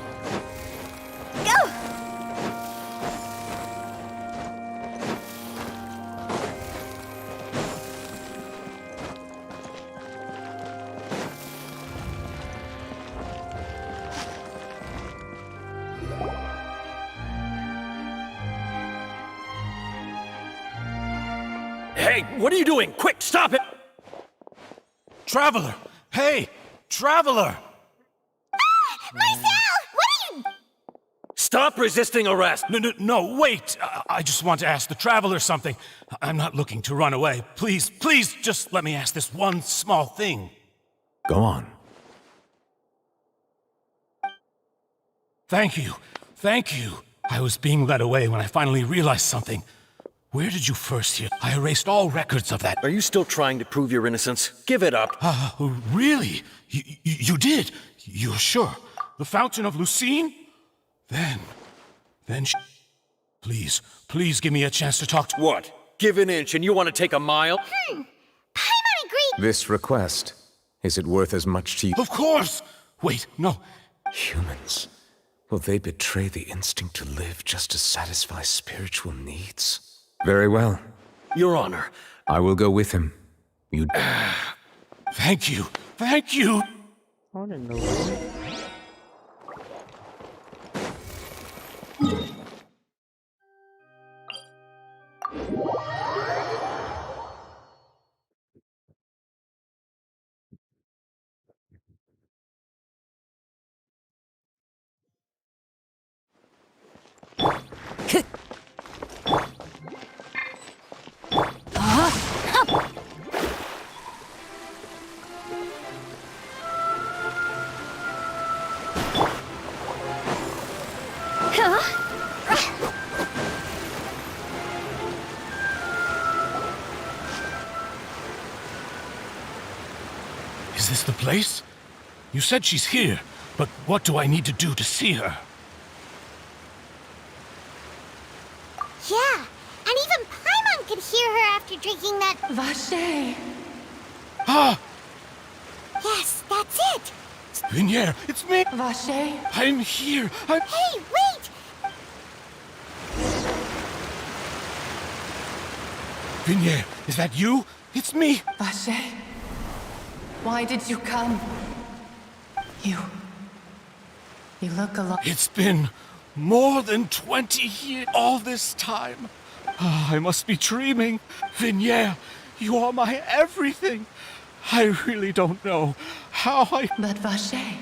Hey, what are you doing? Quick, stop it! Traveler! Hey! Traveler! Marcel! What are you... Stop resisting arrest! No, wait! I just want to ask the Traveler something. I'm not looking to run away. Please, just let me ask this one small thing. Go on. Thank you. I was being led away when I finally realized something. Where did you first hear? I erased all records of that. Are you still trying to prove your innocence? Give it up. Really? You did? You're sure? The Fountain of Lucine? Then please give me a chance to talk to— What? Give an inch and you want to take a mile? Paimon agreed. This request, is it worth as much to you? Of course! Wait, no. Humans. Will they betray the instinct to live just to satisfy spiritual needs? Very well. Your Honor. I will go with him. You... Thank you. I don't know. Is this the place? You said she's here, but what do I need to do to see her? Yeah, and even Paimon could hear her after drinking that... Vache. Ah! Yes, that's it. Vinier, it's me! Vache. I'm here! Hey, wait! Vinier, is that you? It's me! Vache. Why did you come? You look alive. It's been more than 20 years, all this time. I must be dreaming. Vinier, you are my everything. I really don't know how I... But Vache.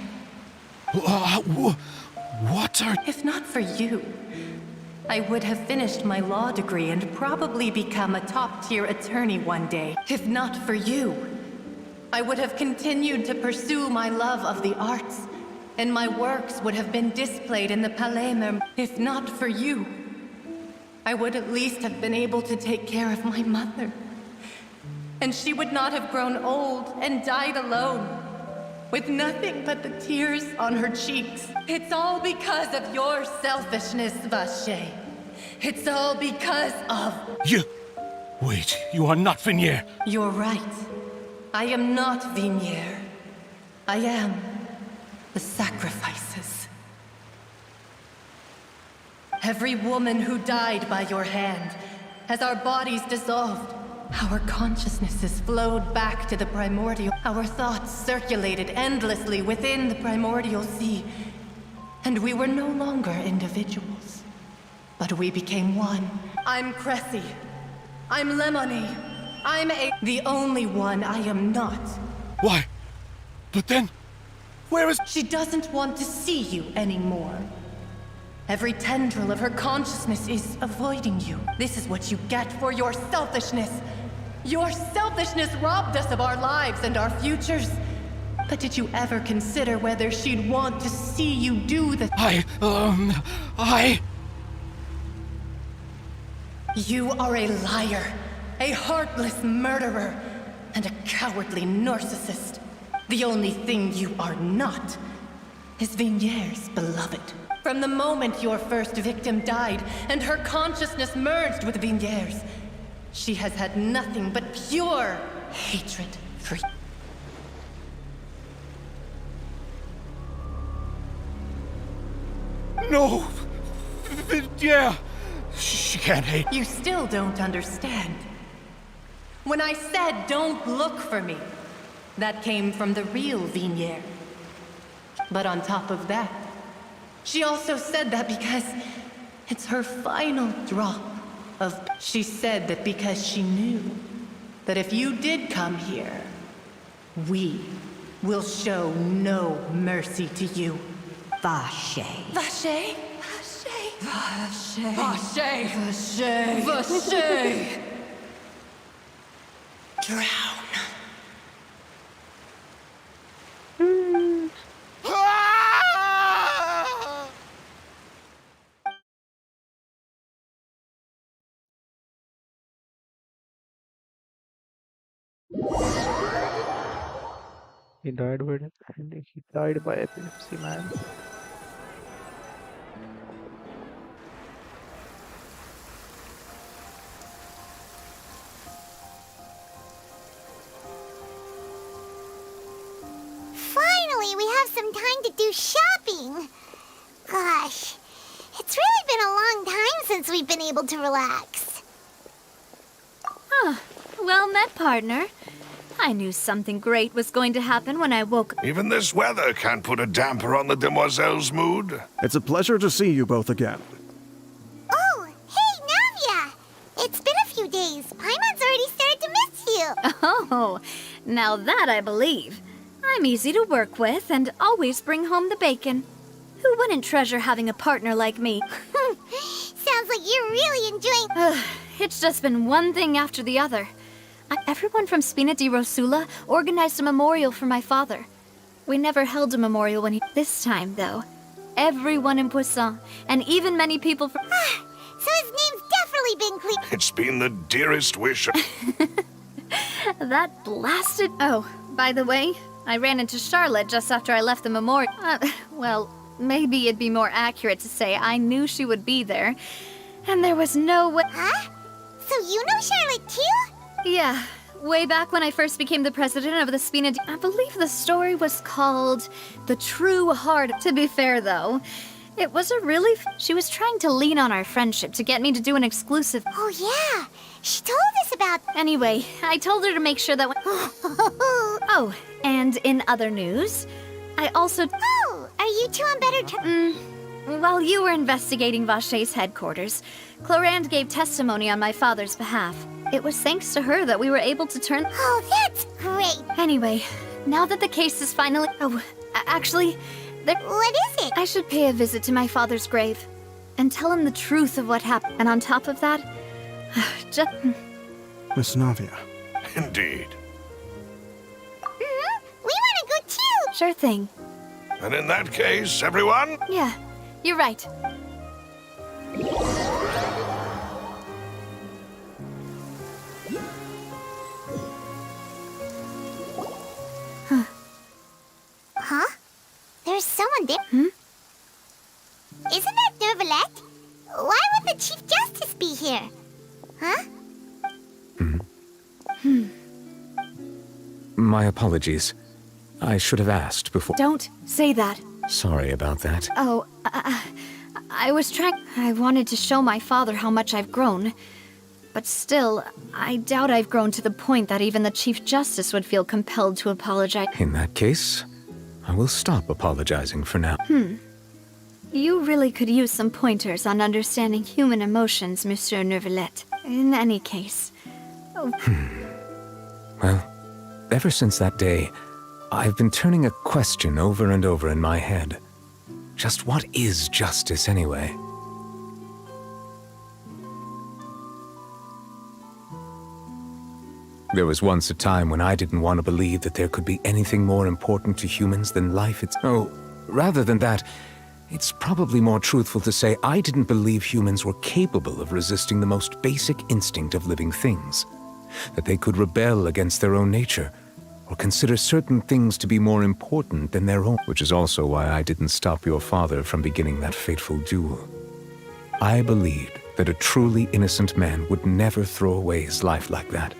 What are... If not for you, I would have finished my law degree and probably become a top-tier attorney one day. If not for you, I would have continued to pursue my love of the arts, and my works would have been displayed in the Palais Merm. If not for you, I would at least have been able to take care of my mother. And she would not have grown old and died alone, with nothing but the tears on her cheeks. It's all because of your selfishness, Vache. It's all because of... Wait, you are not Vinier. You're right. I am not Vinier. I am the sacrifices. Every woman who died by your hand, as our bodies dissolved, our consciousnesses flowed back to the primordial. Our thoughts circulated endlessly within the primordial sea, and we were no longer individuals, but we became one. I'm Cressy. I'm Lemony. The only one I am not. Why? But then, where is... She doesn't want to see you anymore. Every tendril of her consciousness is avoiding you. This is what you get for your selfishness. Your selfishness robbed us of our lives and our futures. But did you ever consider whether she'd want to see you do the... You are a liar, a heartless murderer, and a cowardly narcissist. The only thing you are not is Vinier's beloved. From the moment your first victim died and her consciousness merged with Vinier's, she has had nothing but pure hatred for you. No! Yeah! She can't hate... You still don't understand. When I said don't look for me, that came from the real Vinier. But on top of that, she also said that because it's her final drop of... She said that because she knew that if you did come here, we will show no mercy to you. Vache. Vache? Vache. Vache. Vache. Vache. Drown. He died with it, and he died by epilepsy, man. Finally, we have some time to do shopping. Gosh, it's really been a long time since we've been able to relax. Huh. Well met, partner. I knew something great was going to happen when I woke up. Even this weather can't put a damper on the demoiselle's mood. It's a pleasure to see you both again. Oh, hey, Navia! It's been a few days. Paimon's already started to miss you. Oh, now that I believe. I'm easy to work with and always bring home the bacon. Who wouldn't treasure having a partner like me? Sounds like you're really enjoying... It's just been one thing after the other. Everyone from Spina di Rosula organized a memorial for my father. We never held a memorial when he... This time, though, everyone in Poisson, and even many people from... So his name's definitely been clean. It's been the dearest wish. That blasted... Oh, by the way, I ran into Charlotte just after I left the memorial. Well, maybe it'd be more accurate to say I knew she would be there, and there was no way... Huh? So you know Charlotte too? Yeah, way back when I first became the president of the Spina di... I believe the story was called The True Heart. To be fair, though, it was a really... She was trying to lean on our friendship to get me to do an exclusive... Oh, yeah. She told us about... Anyway, I told her to make sure that... Oh, and in other news, I also... Oh, are you two on better terms? While you were investigating Vache's headquarters, Clorand gave testimony on my father's behalf. It was thanks to her that we were able to turn... Oh, that's great! Anyway, now that the case is finally... Oh, actually... What is it? I should pay a visit to my father's grave and tell him the truth of what happened. And on top of that, just... Miss Navia. Indeed. We want to go too! Sure thing. And in that case, everyone... Yeah, you're right. Huh? There's someone there. Isn't that Nervalette? Why would the Chief Justice be here? Huh? My apologies. I should have asked before. Don't say that. Sorry about that. Oh, I was trying... I wanted to show my father how much I've grown. But still, I doubt I've grown to the point that even the Chief Justice would feel compelled to apologize. In that case, I will stop apologizing for now. You really could use some pointers on understanding human emotions, Monsieur Nervalette. In any case... Oh. Well, ever since that day, I've been turning a question over and over in my head. Just what is justice anyway? There was once a time when I didn't want to believe that there could be anything more important to humans than life itself. Oh, rather than that, it's probably more truthful to say I didn't believe humans were capable of resisting the most basic instinct of living things. That they could rebel against their own nature, or consider certain things to be more important than their own. Which is also why I didn't stop your father from beginning that fateful duel. I believed that a truly innocent man would never throw away his life like that.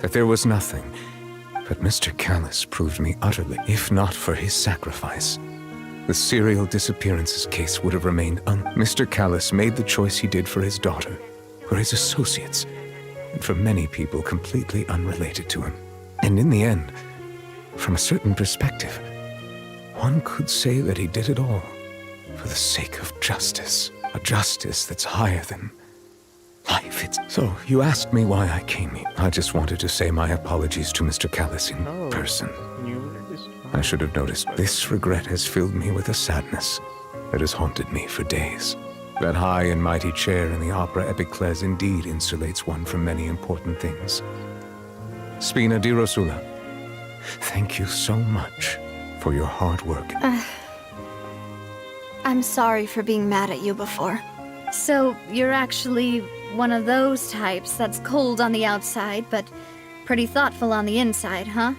That there was nothing. But Mr. Callis proved me utterly, if not for his sacrifice. The serial disappearances case would have remained Mr. Callis made the choice he did for his daughter, for his associates, and for many people completely unrelated to him. And in the end, from a certain perspective, one could say that he did it all for the sake of justice. A justice that's higher than life. So, you asked me why I came here. I just wanted to say my apologies to Mr. Callis in person. I should have noticed. This regret has filled me with a sadness that has haunted me for days. That high and mighty chair in the opera Epicles indeed insulates one from many important things. Spina di Rosula, thank you so much for your hard work. I'm sorry for being mad at you before. So, you're actually one of those types that's cold on the outside, but pretty thoughtful on the inside, huh?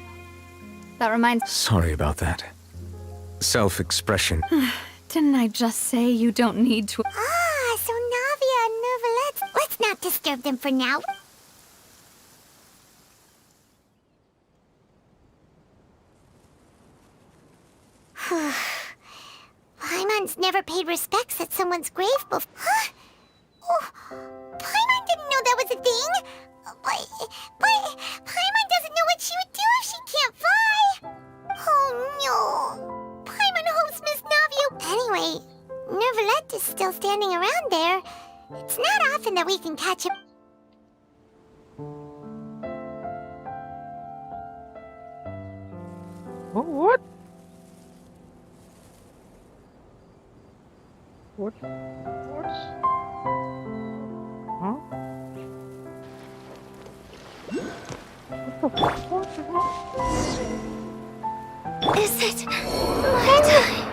That reminds— Sorry about that. Self-expression. Didn't I just say you don't need to— Ah, so Navia and Neuvillette. Let's not disturb them for now. Paimon's never paid respects at someone's grave before. Huh? Oh, Paimon didn't know that was a thing. But Paimon doesn't know what she would do if she can't fly. Oh no. Paimon hopes Miss Navia— Anyway, Neuvillette is still standing around there. It's not often that we can catch him. What? What? Huh? What the fuck? Is it my time?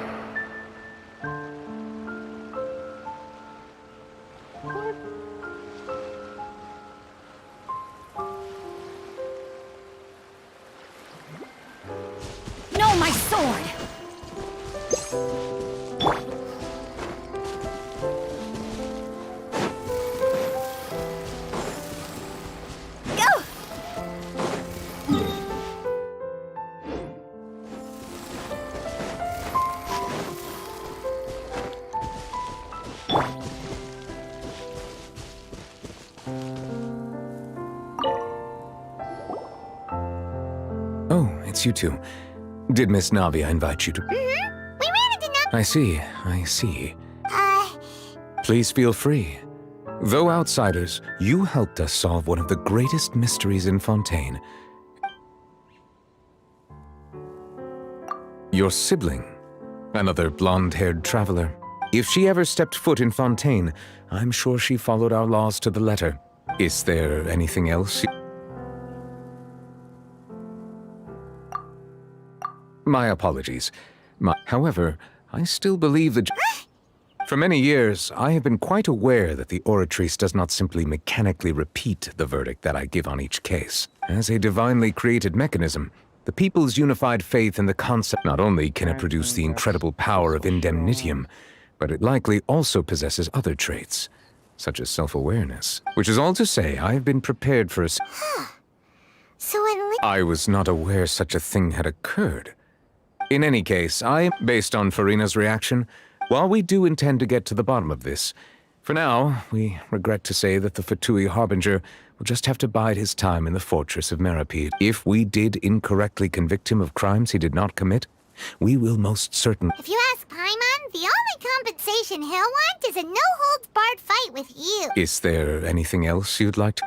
No, my sword! You two. Did Miss Navia invite you to— We ran into Navia. I see. Please feel free. Though outsiders, you helped us solve one of the greatest mysteries in Fontaine. Your sibling, another blonde-haired traveler. If she ever stepped foot in Fontaine, I'm sure she followed our laws to the letter. Is there anything else? My apologies. However, I still believe that— For many years, I have been quite aware that the Oratrice does not simply mechanically repeat the verdict that I give on each case. As a divinely created mechanism, the people's unified faith in the concept— Not only can it produce the incredible power of indemnitium, but it likely also possesses other traits, such as self-awareness. Which is all to say, I have been prepared for a— So I was not aware such a thing had occurred. In any case, based on Farina's reaction, while we do intend to get to the bottom of this, for now, we regret to say that the Fatui Harbinger will just have to bide his time in the fortress of Meripede. If we did incorrectly convict him of crimes he did not commit, we will most certainly— If you ask Paimon, the only compensation he'll want is a no-holds-barred fight with you. Is there anything else you'd like to—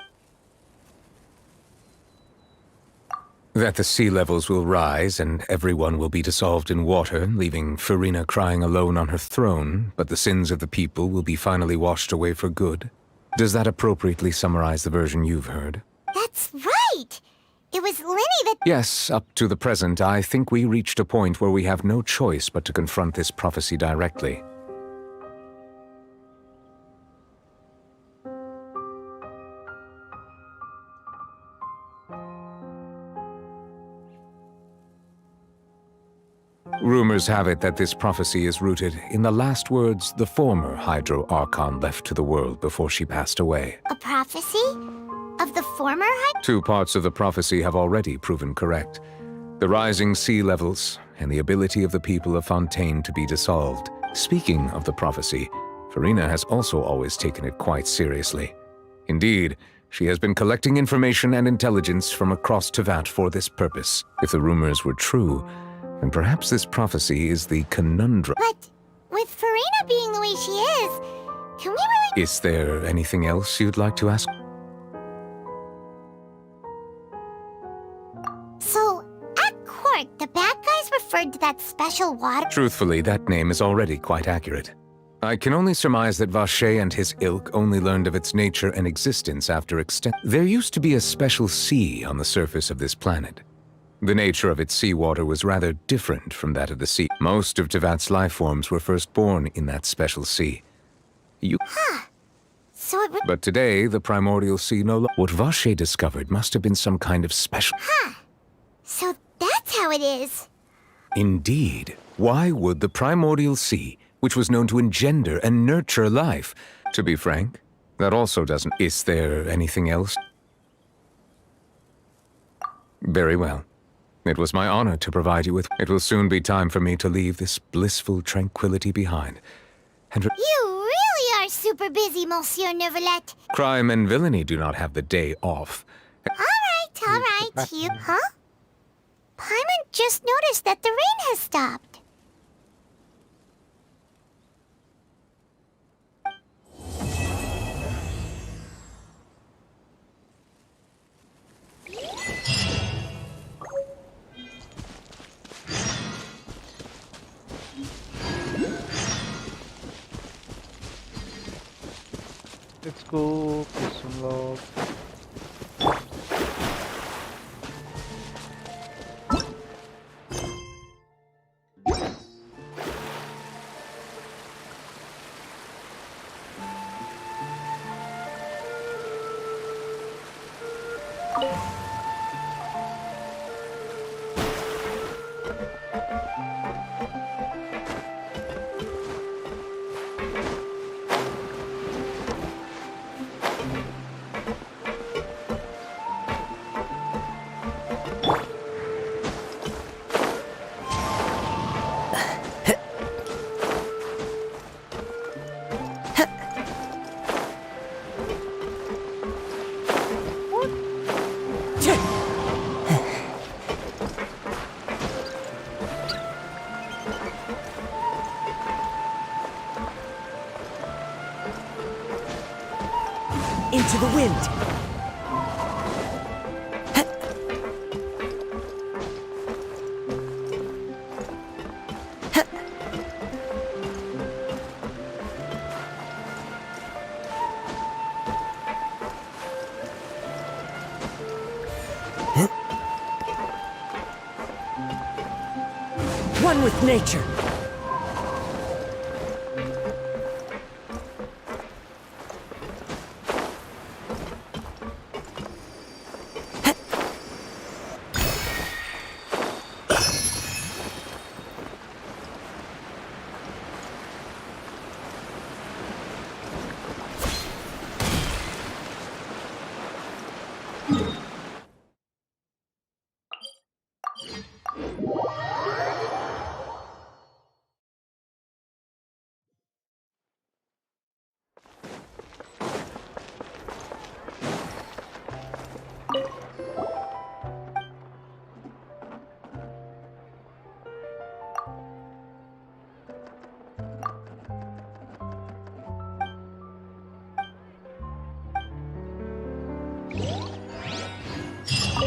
That the sea levels will rise and everyone will be dissolved in water, leaving Farina crying alone on her throne, but the sins of the people will be finally washed away for good. Does that appropriately summarize the version you've heard? That's right! It was Linny that— Yes, up to the present, I think we reached a point where we have no choice but to confront this prophecy directly. Rumors have it that this prophecy is rooted in the last words the former Hydro Archon left to the world before she passed away. A prophecy? Of the former Two parts of the prophecy have already proven correct. The rising sea levels and the ability of the people of Fontaine to be dissolved. Speaking of the prophecy, Farina has also always taken it quite seriously. Indeed, she has been collecting information and intelligence from across Tevat for this purpose. If the rumors were true, then perhaps this prophecy is the conundrum. But with Farina being the way she is, Can we really... Is there anything else you'd like to ask? So, at court, the bad guys referred to that special water... Truthfully, that name is already quite accurate. I can only surmise that Vache and his ilk only learned of its nature and existence after There used to be a special sea on the surface of this planet. The nature of its seawater was rather different from that of the sea. Most of Tevat's life forms were first born in that special sea. So it would... But today, the primordial sea no longer... What Vache discovered must have been some kind of special... So that's how it is. Indeed. Why would the primordial sea, which was known to engender and nurture life... To be frank, that also doesn't... Is there anything else? Very well. It was my honor to provide you with... It will soon be time for me to leave this blissful tranquility behind. And You really are super busy, Monsieur Neuvillette. crime and villainy do not have the day off. All right. You... Huh? Paimon just noticed that the rain has stopped. Let's go play some log. Into the wind. One with nature.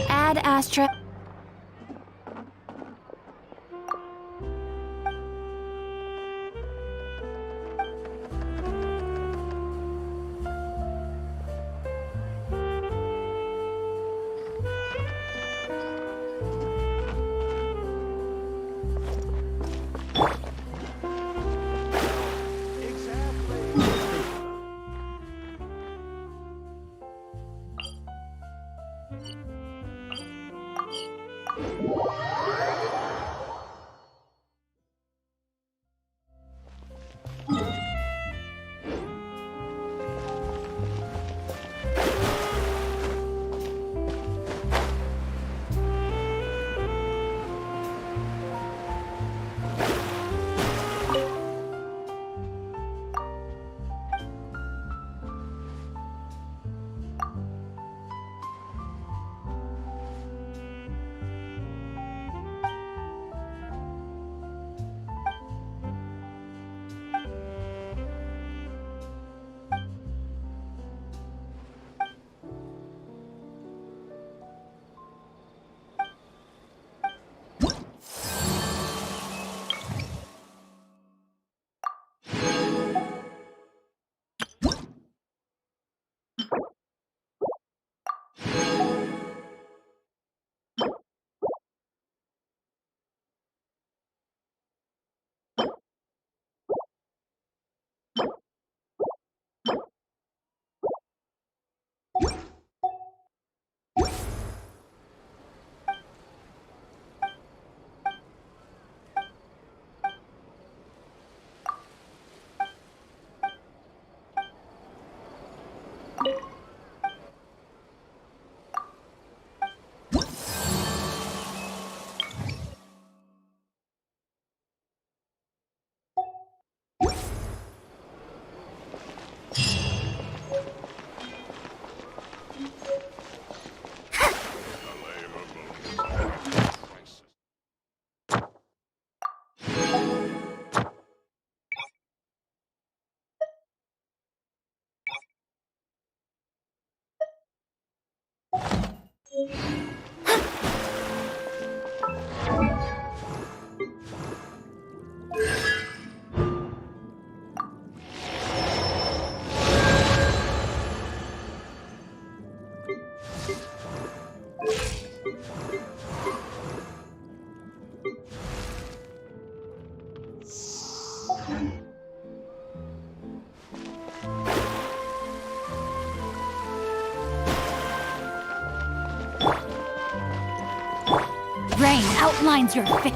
Ad Astra. Rain outlines your face.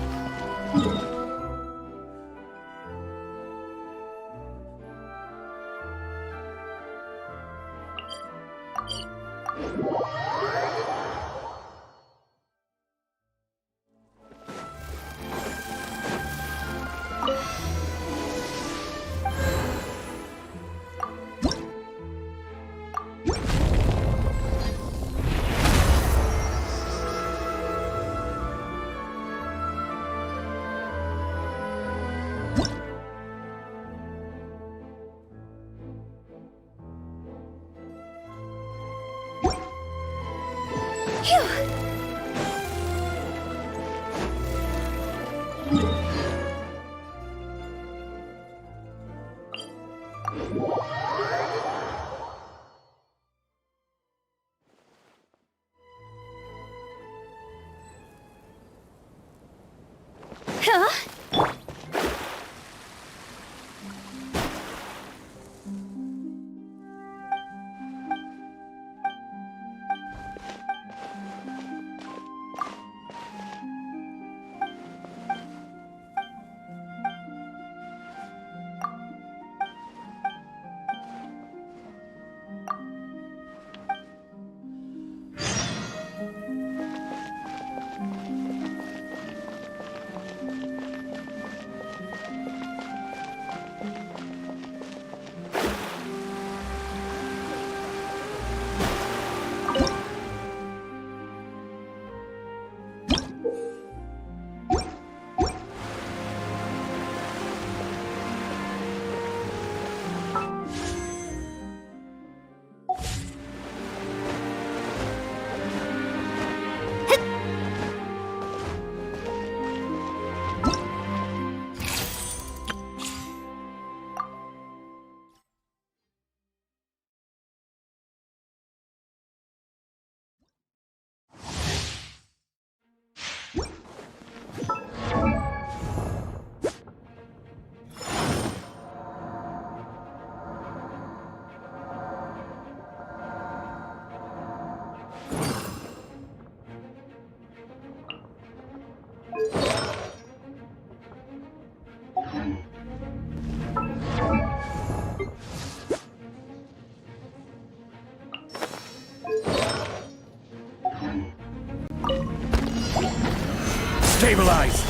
Stabilize!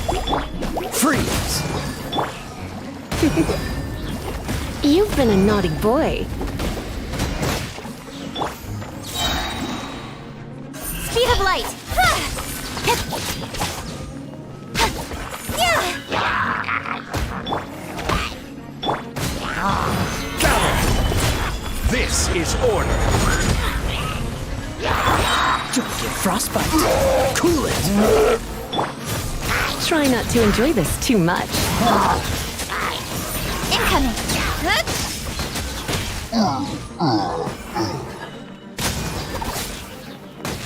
Freeze! You've been a naughty boy. Speed of light! This is order! Don't get frostbite. Cool it! Try not to enjoy this too much. Incoming!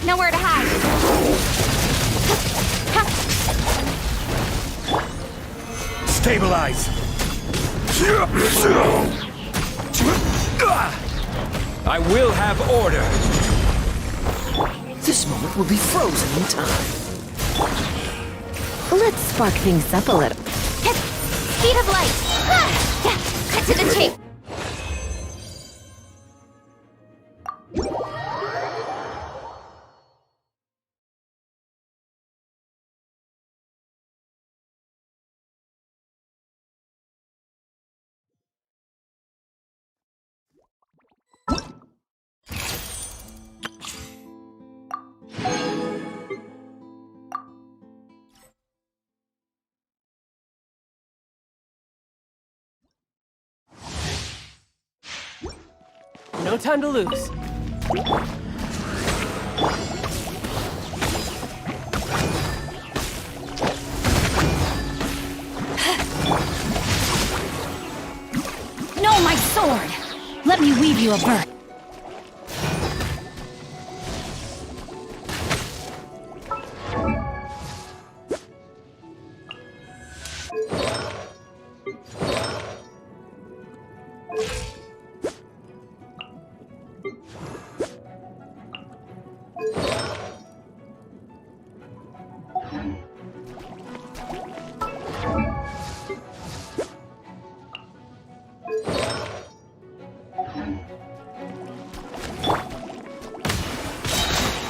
Nowhere to hide. Stabilize! I will have order! This moment will be frozen in time. Let's spark things up a little. Speed of light! Cut to the chase! No time to lose. sword! Let me weave you a bird.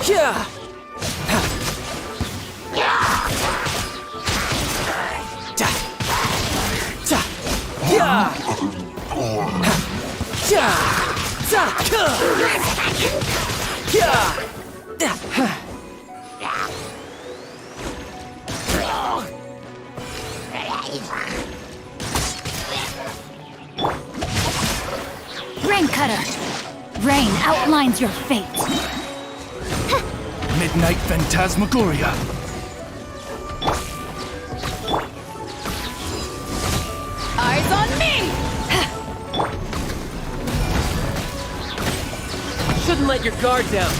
Yeah! Rain Cutter! Rain outlines your fate. Midnight Phantasmagoria. Eyes on me! Shouldn't let your guard down.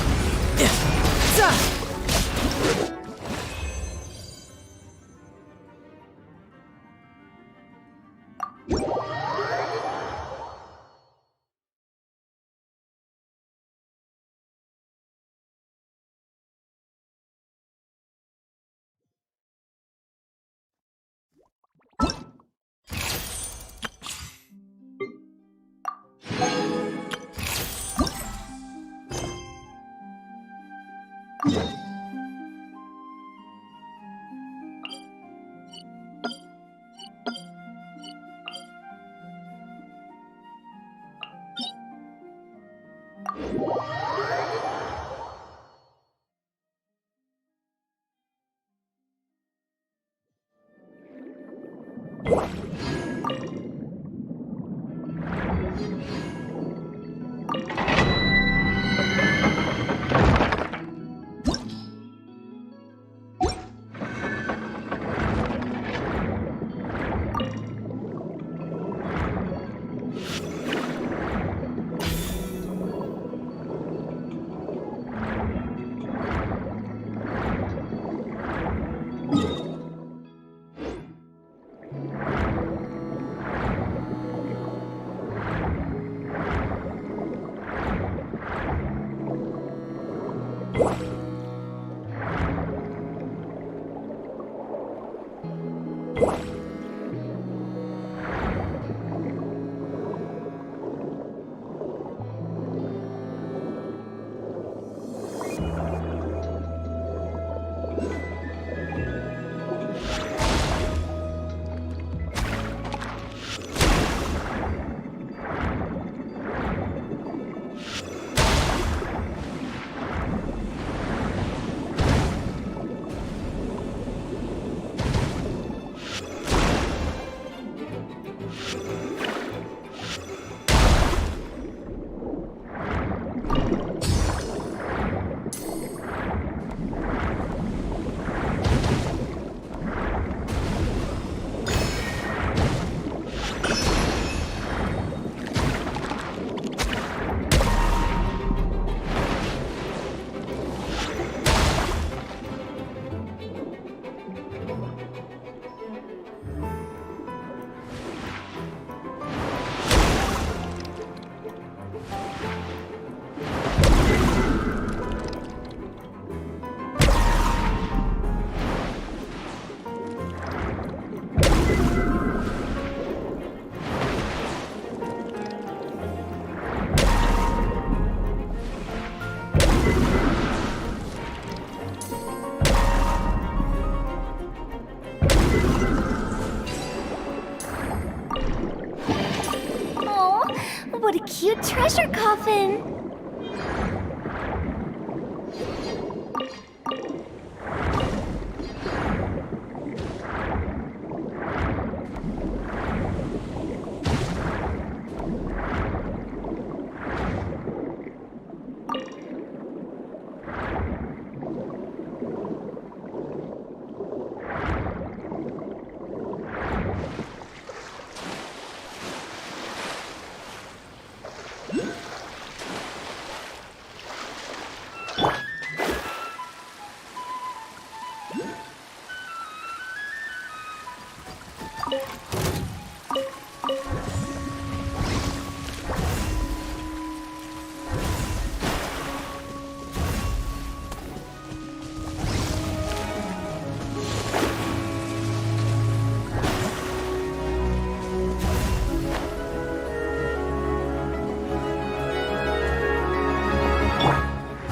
What a cute treasure coffin!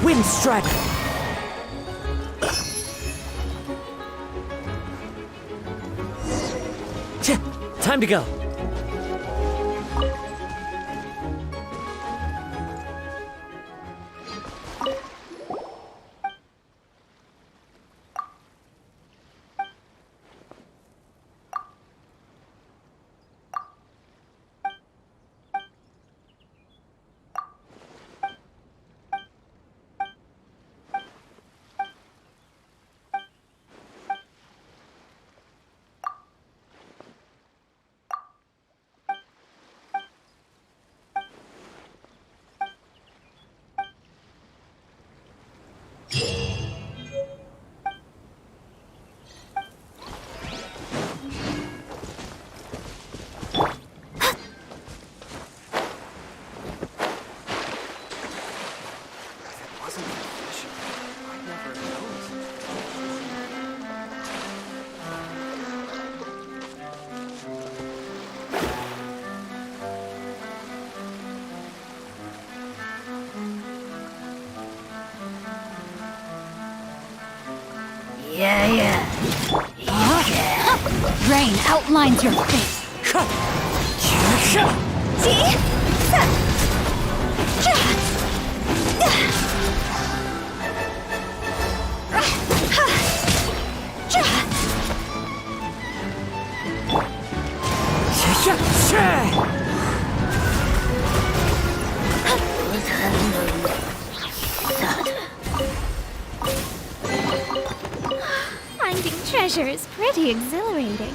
Wind Strider! Time to go. Yeah. Rain outlines your face. Finding treasure is pretty exhilarating.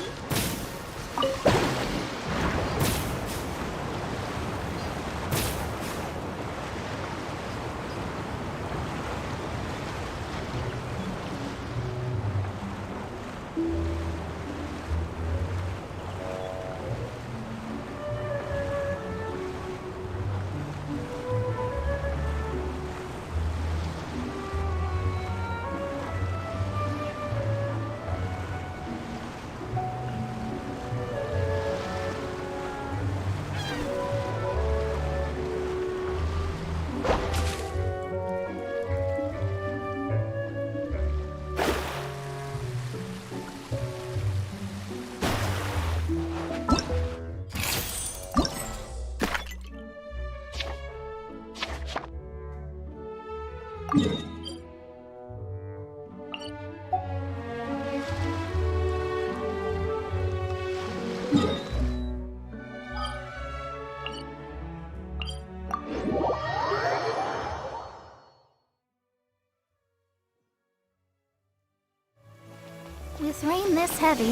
With rain this heavy,